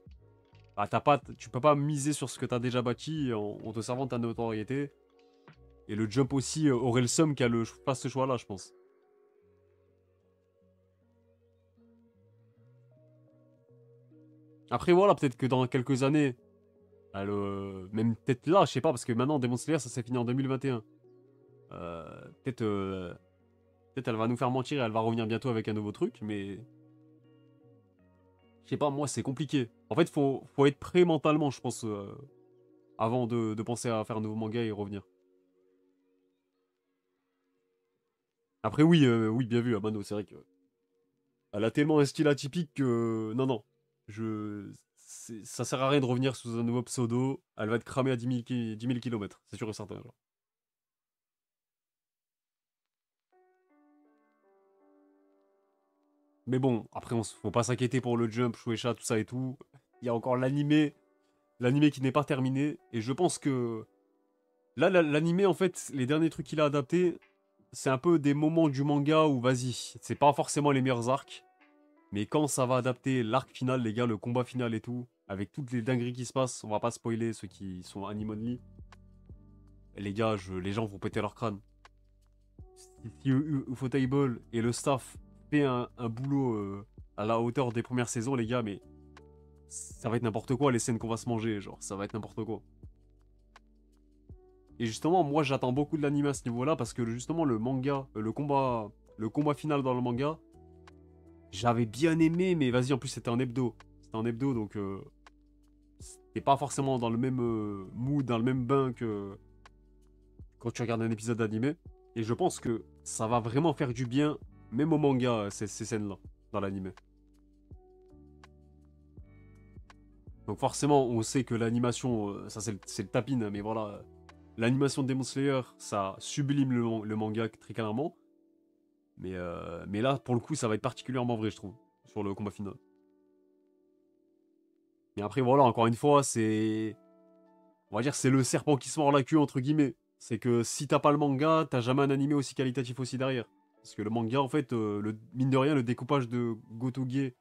Ah, tu peux pas miser sur ce que t'as déjà bâti en te servant de ta notoriété. Et le jump aussi aurait le seum qu'elle fasse ce choix-là, je pense. Après, voilà, peut-être que dans quelques années, même peut-être là, je sais pas, parce que maintenant, Demon Slayer, ça s'est fini en 2021. Peut-être peut-être elle va nous faire mentir et elle va revenir bientôt avec un nouveau truc, mais je sais pas, moi, c'est compliqué. En fait, faut être prêt mentalement, je pense, avant de penser à faire un nouveau manga et revenir. Après, oui, oui, bien vu, Amano, c'est vrai que elle a tellement un style atypique que non, non, ça sert à rien de revenir sous un nouveau pseudo. Elle va être cramée à 10 000 kilomètres, c'est sûr et certain. Genre. Mais bon, après, faut pas s'inquiéter pour le jump, Shueisha, tout ça et tout. Il y a encore l'animé qui n'est pas terminé, et je pense que là, l'animé, en fait, les derniers trucs qu'il a adaptés, c'est un peu des moments du manga où, vas-y, c'est pas forcément les meilleurs arcs, mais quand ça va adapter l'arc final, les gars, le combat final et tout, avec toutes les dingueries qui se passent, on va pas spoiler ceux qui sont anime only, les gars, les gens vont péter leur crâne. Si Ufotable et le staff fait un boulot à la hauteur des premières saisons, les gars, mais ça va être n'importe quoi les scènes qu'on va se manger, genre, ça va être n'importe quoi. Et justement, moi j'attends beaucoup de l'anime à ce niveau-là parce que justement le manga, le combat final dans le manga, j'avais bien aimé, mais vas-y, en plus c'était un hebdo. C'était un hebdo, donc t'es pas forcément dans le même mood, dans le même bain que quand tu regardes un épisode d'animé. Et je pense que ça va vraiment faire du bien, même au manga, ces scènes-là, dans l'animé. Donc forcément, on sait que l'animation, ça c'est le tapin, mais voilà, l'animation de Demon Slayer, ça sublime le manga très clairement. Mais là, pour le coup, ça va être particulièrement vrai, je trouve, sur le combat final. Mais après, voilà, encore une fois, c'est. On va dire, c'est le serpent qui se mord la queue, entre guillemets. C'est que si t'as pas le manga, t'as jamais un animé aussi qualitatif aussi derrière. Parce que le manga, en fait, mine de rien, le découpage de Gotoge,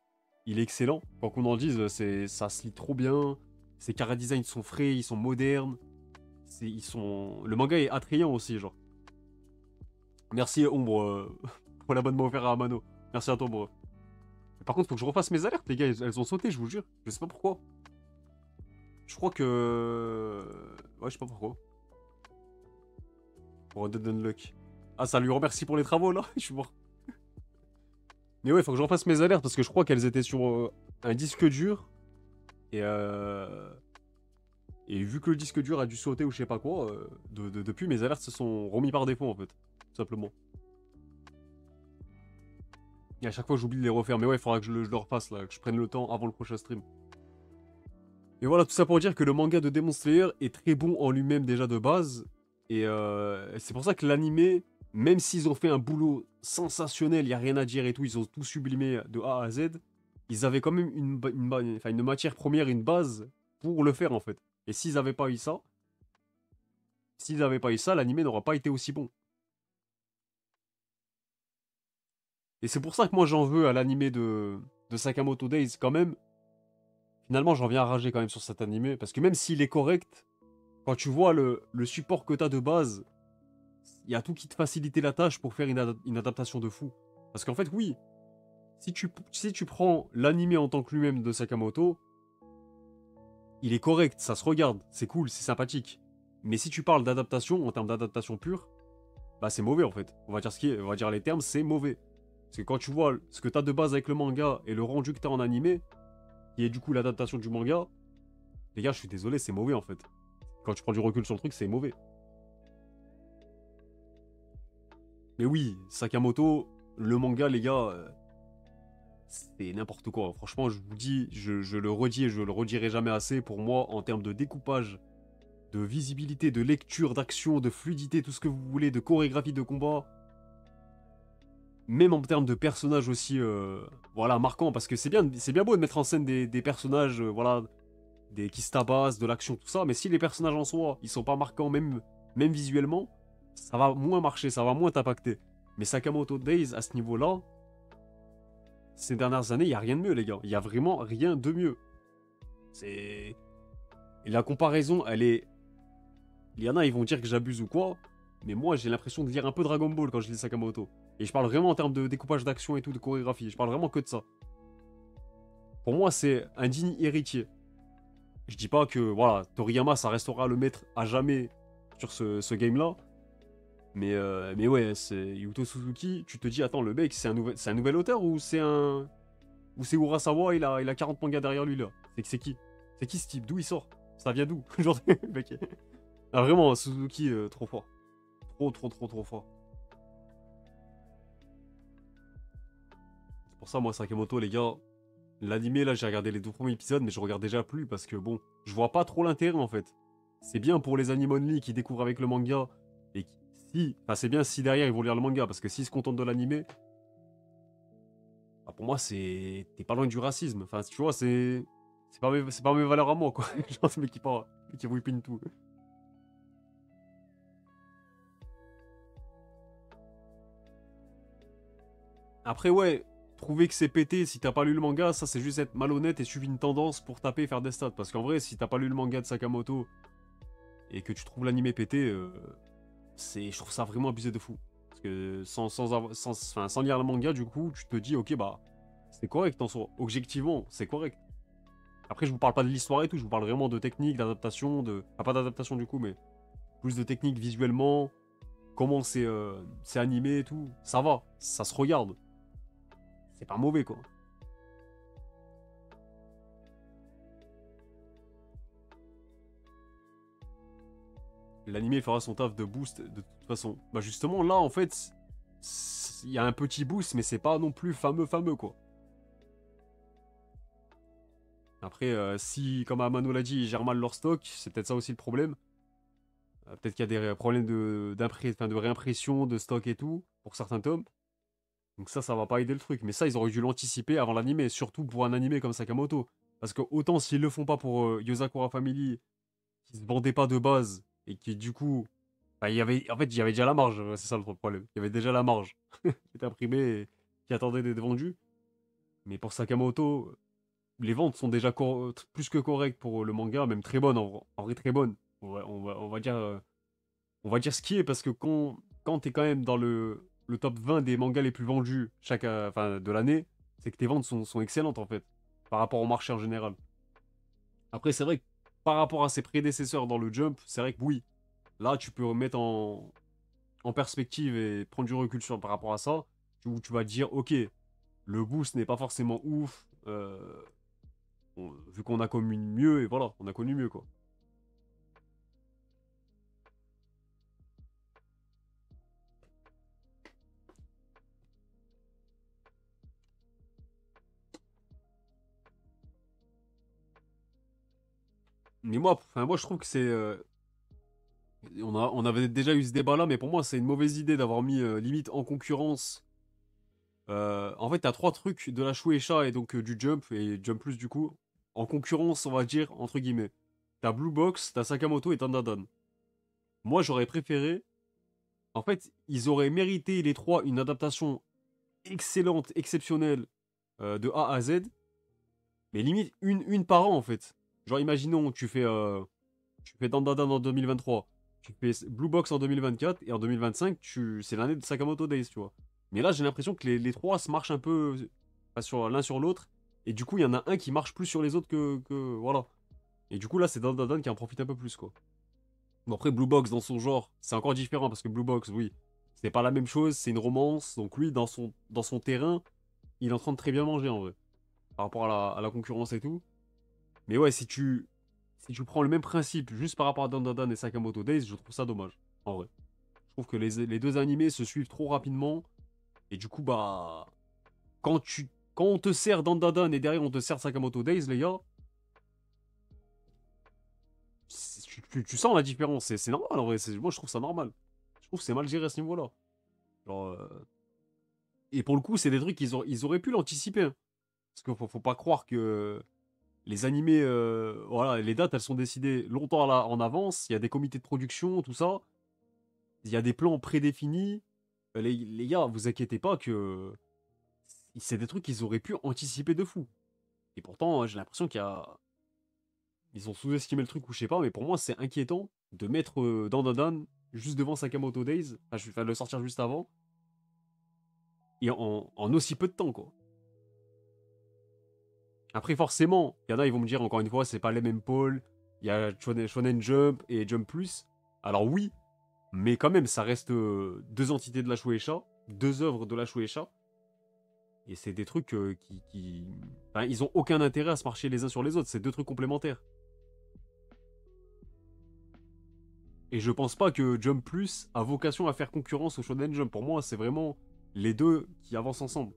il est excellent. Quoi qu'on en dise, ça se lit trop bien. Ses chara designs sont frais, ils sont modernes. Le manga est attrayant aussi, genre. Merci, Ombre, pour l'abonnement offert à Amano. Merci à toi, Ombre. Par contre, faut que je refasse mes alertes, les gars. Elles ont sauté, je vous jure. Je sais pas pourquoi. Je crois que. Ouais, je sais pas pourquoi. Pour Dead Unluck. Ah, ça lui remercie pour les travaux, là. Je suis mort. Mais ouais, faut que j'en fasse mes alertes parce que je crois qu'elles étaient sur un disque dur. Et, et vu que le disque dur a dû sauter ou je sais pas quoi, depuis mes alertes se sont remis par défaut en fait. Tout simplement. Et à chaque fois j'oublie de les refaire. Mais ouais, il faudra que je le refasse là, que je prenne le temps avant le prochain stream. Et voilà, tout ça pour dire que le manga de Demon Slayer est très bon en lui-même déjà de base. Et c'est pour ça que l'animé, même s'ils ont fait un boulot sensationnel, il n'y a rien à dire et tout, ils ont tout sublimé de A à Z, ils avaient quand même une matière première, une base pour le faire en fait. Et s'ils n'avaient pas eu ça, l'animé n'aurait pas été aussi bon. Et c'est pour ça que moi j'en veux à l'animé de Sakamoto Days quand même. Finalement, j'en viens à rager quand même sur cet animé, parce que même s'il est correct, quand tu vois le support que t'as de base, il y a tout qui te facilite la tâche pour faire une adaptation de fou. Parce qu'en fait, oui, si tu prends l'animé en tant que lui-même de Sakamoto, il est correct, ça se regarde, c'est cool, c'est sympathique. Mais si tu parles d'adaptation, en termes d'adaptation pure, bah c'est mauvais en fait. On va dire les termes, c'est mauvais. Parce que quand tu vois ce que t'as de base avec le manga et le rendu que t'as en animé, qui est du coup l'adaptation du manga, les gars, je suis désolé, c'est mauvais en fait. Quand tu prends du recul sur le truc, c'est mauvais. Mais oui, Sakamoto, le manga, les gars, c'est n'importe quoi. Franchement, je vous dis, je le redis et je le redirai jamais assez. Pour moi, en termes de découpage, de visibilité, de lecture, d'action, de fluidité, tout ce que vous voulez, de chorégraphie de combat, même en termes de personnages aussi, voilà, marquants. Parce que c'est bien beau de mettre en scène des personnages, voilà, qui se tabassent, de l'action, tout ça. Mais si les personnages en soi, ils sont pas marquants, même visuellement, ça va moins marcher, ça va moins t'impacter. Mais Sakamoto Days, à ce niveau-là, ces dernières années, il n'y a rien de mieux, les gars. Il n'y a vraiment rien de mieux. C'est. Et la comparaison, elle est. Il y en a, ils vont dire que j'abuse ou quoi. Mais moi, j'ai l'impression de lire un peu Dragon Ball quand je lis Sakamoto. Et je parle vraiment en termes de découpage d'action et tout, de chorégraphie. Je parle vraiment que de ça. Pour moi, c'est un digne héritier. Je dis pas que, voilà, Toriyama, ça restera le maître à jamais sur ce game-là. Mais ouais, c'est Yuto Suzuki, tu te dis, attends, le mec, c'est un nouvel auteur ou c'est un. Ou c'est Urasawa, il a 40 mangas derrière lui, là. C'est qui? C'est qui ce type? D'où il sort? Ça vient d'où? Genre, mec. Ah, vraiment, Suzuki, trop fort. Trop, trop, trop, trop fort. C'est pour ça, moi, Sakamoto, les gars, l'animé, là, j'ai regardé les 2 premiers épisodes, mais je regarde déjà plus parce que, bon, je vois pas trop l'intérêt, en fait. C'est bien pour les anime only qui découvrent avec le manga et enfin, c'est bien si derrière ils vont lire le manga parce que s'ils se contentent de l'animé, bah, pour moi, t'es pas loin du racisme. Enfin, tu vois, c'est pas mes valeurs à moi, quoi. Genre, ce mec qui part, qui whippine tout. Après, ouais, trouver que c'est pété si t'as pas lu le manga, ça c'est juste être malhonnête et suivre une tendance pour taper et faire des stats. Parce qu'en vrai, si t'as pas lu le manga de Sakamoto et que tu trouves l'animé pété, je trouve ça vraiment abusé de fou. Parce que sans lire le manga, du coup, tu te dis, ok, bah, c'est correct en soi. Objectivement, c'est correct. Après, je vous parle pas de l'histoire et tout, je vous parle vraiment de technique, d'adaptation, enfin, pas d'adaptation du coup, mais plus de technique visuellement, comment c'est animé et tout. Ça va, ça se regarde. C'est pas mauvais, quoi. L'animé fera son taf de boost de toute façon. Bah justement, là, en fait, il y a un petit boost, mais c'est pas non plus fameux, fameux, quoi. Après, si, comme Amano l'a dit, ils gèrent mal leur stock, c'est peut-être ça aussi le problème. Peut-être qu'il y a des problèmes de réimpression, de stock et tout, pour certains tomes. Donc ça va pas aider le truc. Mais ça, ils auraient dû l'anticiper avant l'animé, surtout pour un animé comme Sakamoto. Parce que autant s'ils le font pas pour Yozakura Family, qui se vendait pas de base, et qui du coup... Bah, en fait, il y avait déjà la marge, c'est ça le problème. Il y avait déjà la marge qui était imprimée et qui attendait d'être vendue. Mais pour Sakamoto, les ventes sont déjà plus que correctes pour le manga, même très bonnes, en vrai très bonnes. On va dire ce qui est, parce que quand t'es quand même dans le top 20 des mangas les plus vendus enfin, de l'année, c'est que tes ventes sont excellentes en fait, par rapport au marché en général. Après, c'est vrai que par rapport à ses prédécesseurs dans le Jump, c'est vrai que oui, là tu peux remettre en perspective et prendre du recul par rapport à ça, où tu vas te dire, ok, Le boost n'est pas forcément ouf. Vu qu'on a connu mieux, et voilà, on a connu mieux, quoi. Mais moi, enfin, moi je trouve que c'est... on avait déjà eu ce débat-là, mais pour moi, c'est une mauvaise idée d'avoir mis limite en concurrence. En fait, t'as trois trucs de la Shueisha et donc du Jump, et Jump Plus du coup. En concurrence, on va dire, entre guillemets. T'as Blue Box, t'as Sakamoto et Dandadan. Moi, j'aurais préféré... En fait, ils auraient mérité les trois une adaptation excellente, exceptionnelle, de A à Z. Mais limite, une par an, en fait. Genre, imaginons, tu fais Dandadan en 2023, tu fais Blue Box en 2024, et en 2025, c'est l'année de Sakamoto Days, tu vois. Mais là, j'ai l'impression que les trois se marchent un peu sur l'un sur l'autre, et du coup, il y en a un qui marche plus sur les autres voilà. Et du coup, là, c'est Dandadan qui en profite un peu plus, quoi. Bon, après, Blue Box, dans son genre, c'est encore différent, parce que Blue Box, oui, c'est pas la même chose, c'est une romance, donc lui, dans son terrain, il est en train de très bien manger, en vrai, par rapport à la concurrence et tout. Mais ouais, si tu prends le même principe juste par rapport à Dandadan et Sakamoto Days, je trouve ça dommage, en vrai. Je trouve que les deux animés se suivent trop rapidement, et du coup, bah, quand on te sert Dandadan et derrière on te sert Sakamoto Days, les gars, tu sens la différence, c'est normal, en vrai, moi je trouve ça normal. Je trouve que c'est mal géré à ce niveau-là. Genre, et pour le coup, c'est des trucs ils auraient pu l'anticiper, hein. Parce qu'il faut pas croire que les animés, voilà, les dates, elles sont décidées longtemps en avance. Il y a des comités de production, tout ça. Il y a des plans prédéfinis. Les gars, vous inquiétez pas que c'est des trucs qu'ils auraient pu anticiper de fou. Et pourtant, j'ai l'impression ils ont sous-estimé le truc ou je sais pas, mais pour moi, c'est inquiétant de mettre Dandadan juste devant Sakamoto Days. Enfin, je vais le sortir juste avant. Et en aussi peu de temps, quoi. Après, forcément, il y en a, ils vont me dire, encore une fois, c'est pas les mêmes pôles. Il y a Shonen Jump et Jump Plus. Alors oui, mais quand même, ça reste deux entités de la Shueisha, deux œuvres de la Shueisha. Et c'est des trucs Enfin, ils ont aucun intérêt à se marcher les uns sur les autres. C'est deux trucs complémentaires. Et je pense pas que Jump Plus a vocation à faire concurrence au Shonen Jump. Pour moi, c'est vraiment les deux qui avancent ensemble.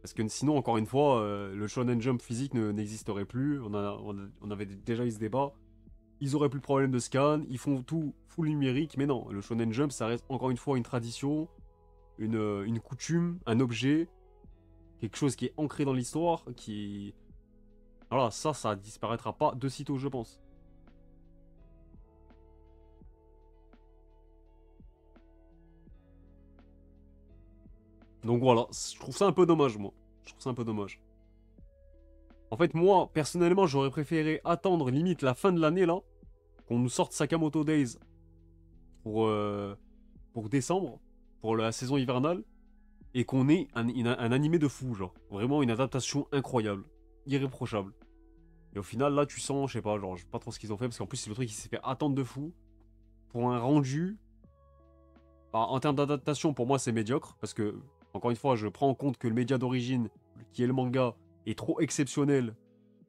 Parce que sinon, encore une fois, le Shonen Jump physique n'existerait plus. On avait déjà eu ce débat. Ils auraient plus de problème de scan. Ils font tout full numérique. Mais non, le Shonen Jump, ça reste encore une fois une tradition, une coutume, un objet, quelque chose qui est ancré dans l'histoire, qui... Voilà, ça disparaîtra pas de sitôt, je pense. Donc voilà, je trouve ça un peu dommage, moi. Je trouve ça un peu dommage. En fait, moi, personnellement, j'aurais préféré attendre limite la fin de l'année, là, qu'on nous sorte Sakamoto Days pour, euh, pour décembre, pour la saison hivernale, et qu'on ait un animé de fou, genre. Vraiment une adaptation incroyable, irréprochable. Et au final, là, tu sens, je sais pas, genre, je sais pas trop ce qu'ils ont fait, parce qu'en plus, c'est le truc qui s'est fait attendre de fou, pour un rendu. Bah, en termes d'adaptation, pour moi, c'est médiocre, parce que, encore une fois, je prends en compte que le média d'origine, qui est le manga, est trop exceptionnel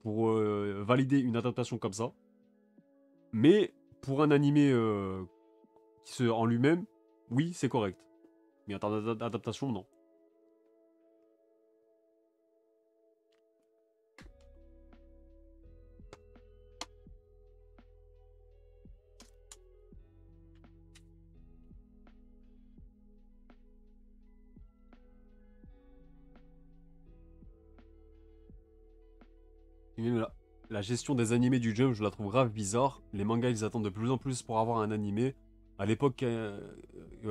pour valider une adaptation comme ça. Mais, pour un animé en lui-même, oui, c'est correct. Mais en termes d'adaptation, non. Et même la gestion des animés du Jump, je la trouve grave bizarre. Les mangas, ils attendent de plus en plus pour avoir un animé. À l'époque,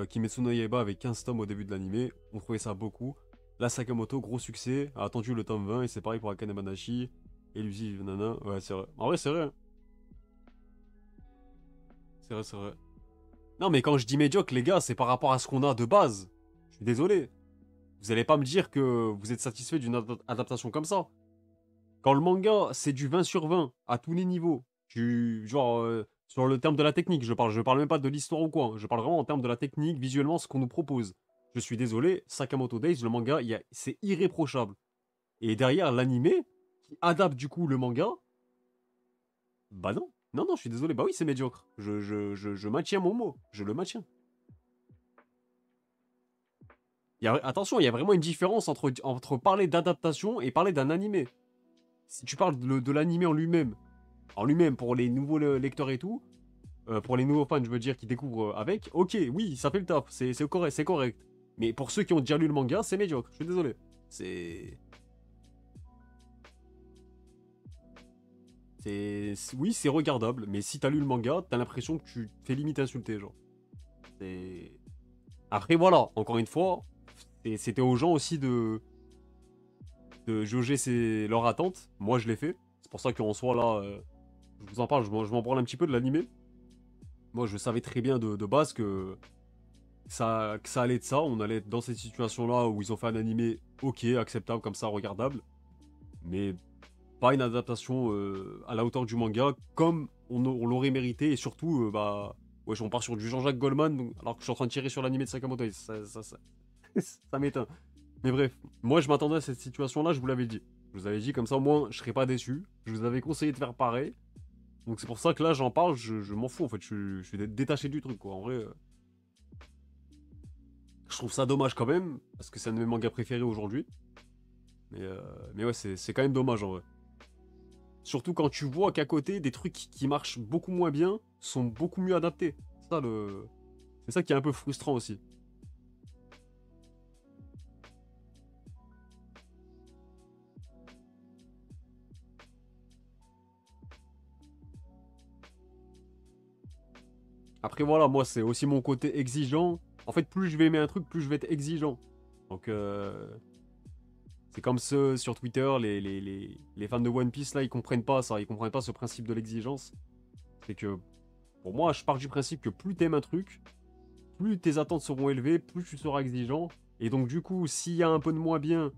Kimetsu no Yaiba avait 15 tomes au début de l'animé. On trouvait ça beaucoup. Là, Sakamoto, gros succès, a attendu le tome 20 et c'est pareil pour Akane Banashi. Elusive, nana. Ouais, c'est vrai. En vrai, c'est vrai, hein. C'est vrai, c'est vrai. Non, mais quand je dis médiocre, les gars, c'est par rapport à ce qu'on a de base. Je suis désolé. Vous allez pas me dire que vous êtes satisfait d'une adaptation comme ça. Quand le manga, c'est du 20 sur 20 à tous les niveaux, genre, sur le terme de la technique, je parle même pas de l'histoire ou quoi, hein. Je parle vraiment en termes de la technique, visuellement, ce qu'on nous propose. Je suis désolé, Sakamoto Days, le manga, c'est irréprochable. Et derrière, l'animé, qui adapte du coup le manga, bah non. Non, non, je suis désolé. Bah oui, c'est médiocre. Je maintiens mon mot. Je le maintiens. Attention, il y a vraiment une différence entre parler d'adaptation et parler d'un animé. Si tu parles de l'animé en lui-même pour les nouveaux lecteurs et tout, pour les nouveaux fans, je veux dire, qui découvrent avec, ok, oui, ça fait le taf, c'est correct, c'est correct. Mais pour ceux qui ont déjà lu le manga, c'est médiocre, je suis désolé. Oui, c'est regardable, mais si t'as lu le manga, t'as l'impression que tu te fais limite insulter, genre. C'est... Après, voilà, encore une fois, c'était aux gens aussi de jauger leurs attentes. Moi, je l'ai fait. C'est pour ça qu'en soi, là, je vous en parle, je m'en branle un petit peu de l'animé. Moi, je savais très bien de base que ça allait de ça. On allait être dans cette situation-là où ils ont fait un animé ok, acceptable, comme ça, regardable. Mais pas une adaptation à la hauteur du manga, comme on l'aurait mérité. Et surtout, bah, wesh, on part sur du Jean-Jacques Goldman, alors que je suis en train de tirer sur l'animé de Sakamoto. Ça m'éteint. Mais bref, moi, je m'attendais à cette situation-là, je vous l'avais dit. Je vous avais dit, comme ça, au moins, je serais pas déçu. Je vous avais conseillé de faire pareil. Donc c'est pour ça que là, j'en parle, je m'en fous, en fait. Je suis détaché du truc, quoi. En vrai, je trouve ça dommage quand même, parce que c'est un de mes mangas préférés aujourd'hui. Mais ouais, c'est quand même dommage, en vrai. Surtout quand tu vois qu'à côté, des trucs qui marchent beaucoup moins bien sont beaucoup mieux adaptés. C'est ça qui est un peu frustrant aussi. Après voilà, moi c'est aussi mon côté exigeant. En fait, plus je vais aimer un truc, plus je vais être exigeant. Donc c'est comme ceux sur Twitter, les fans de One Piece là, ils comprennent pas ça, ils comprennent pas ce principe de l'exigence. C'est que pour moi, je pars du principe que plus t'aimes un truc, plus tes attentes seront élevées, plus tu seras exigeant. Et donc du coup, s'il y a un peu de moins bien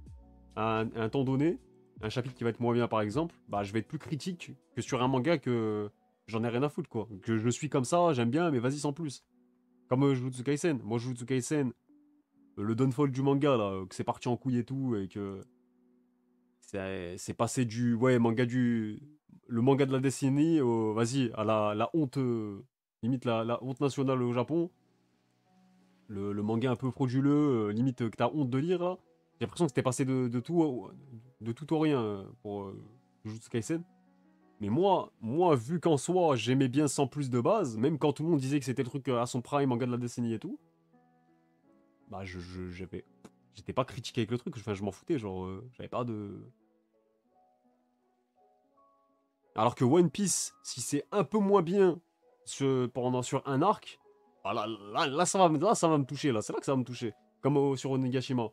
à un temps donné, un chapitre qui va être moins bien par exemple, bah je vais être plus critique que sur un manga que j'en ai rien à foutre quoi. Que je suis comme ça, j'aime bien, mais vas-y sans plus. Comme Jujutsu Kaisen. Moi Jujutsu Kaisen, le downfall du manga là, que c'est parti en couille et tout, et que c'est passé du ouais manga du le manga de la décennie au vas-y à la honte limite la honte nationale au Japon. Le manga un peu frauduleux, limite que t'as honte de lire là. J'ai l'impression que c'était passé de tout au rien pour Jujutsu Kaisen. Mais moi, vu qu'en soi, j'aimais bien sans plus de base, même quand tout le monde disait que c'était le truc à son prime, manga de la décennie et tout, bah j'étais pas critiqué avec le truc, enfin je m'en foutais, genre j'avais pas de... Alors que One Piece, si c'est un peu moins bien sur un arc, ah là, ça va me toucher, là, c'est là que ça va me toucher. Comme sur Onigashima.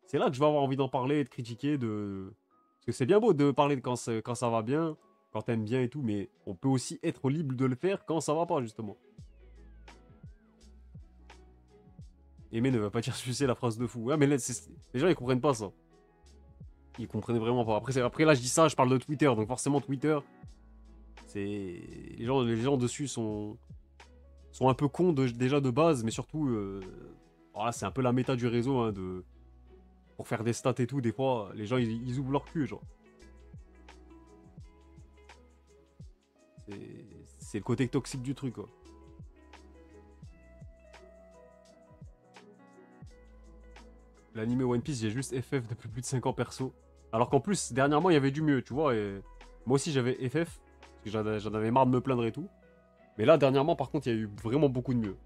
C'est là que je vais avoir envie d'en parler, de critiquer, de... Parce que c'est bien beau de parler de quand ça va bien, quand t'aimes bien et tout, mais on peut aussi être libre de le faire quand ça va pas, justement. Aimer ne va pas dire sucer la phrase de fou. Ouais, mais là, les gens, ils comprennent pas ça. Ils comprennent vraiment pas. Après là, je dis ça, je parle de Twitter, donc forcément, Twitter, c'est... Les gens dessus sont un peu cons déjà de base, mais surtout, voilà, c'est un peu la méta du réseau, hein, pour faire des stats et tout, des fois, les gens, ils ouvrent leur cul, genre. C'est le côté toxique du truc, quoi. L'anime One Piece, j'ai juste FF depuis plus de 5 ans perso. Alors qu'en plus, dernièrement, il y avait du mieux, tu vois. Et moi aussi, j'avais FF, parce que j'en avais marre de me plaindre et tout. Mais là, dernièrement, par contre, il y a eu vraiment beaucoup de mieux.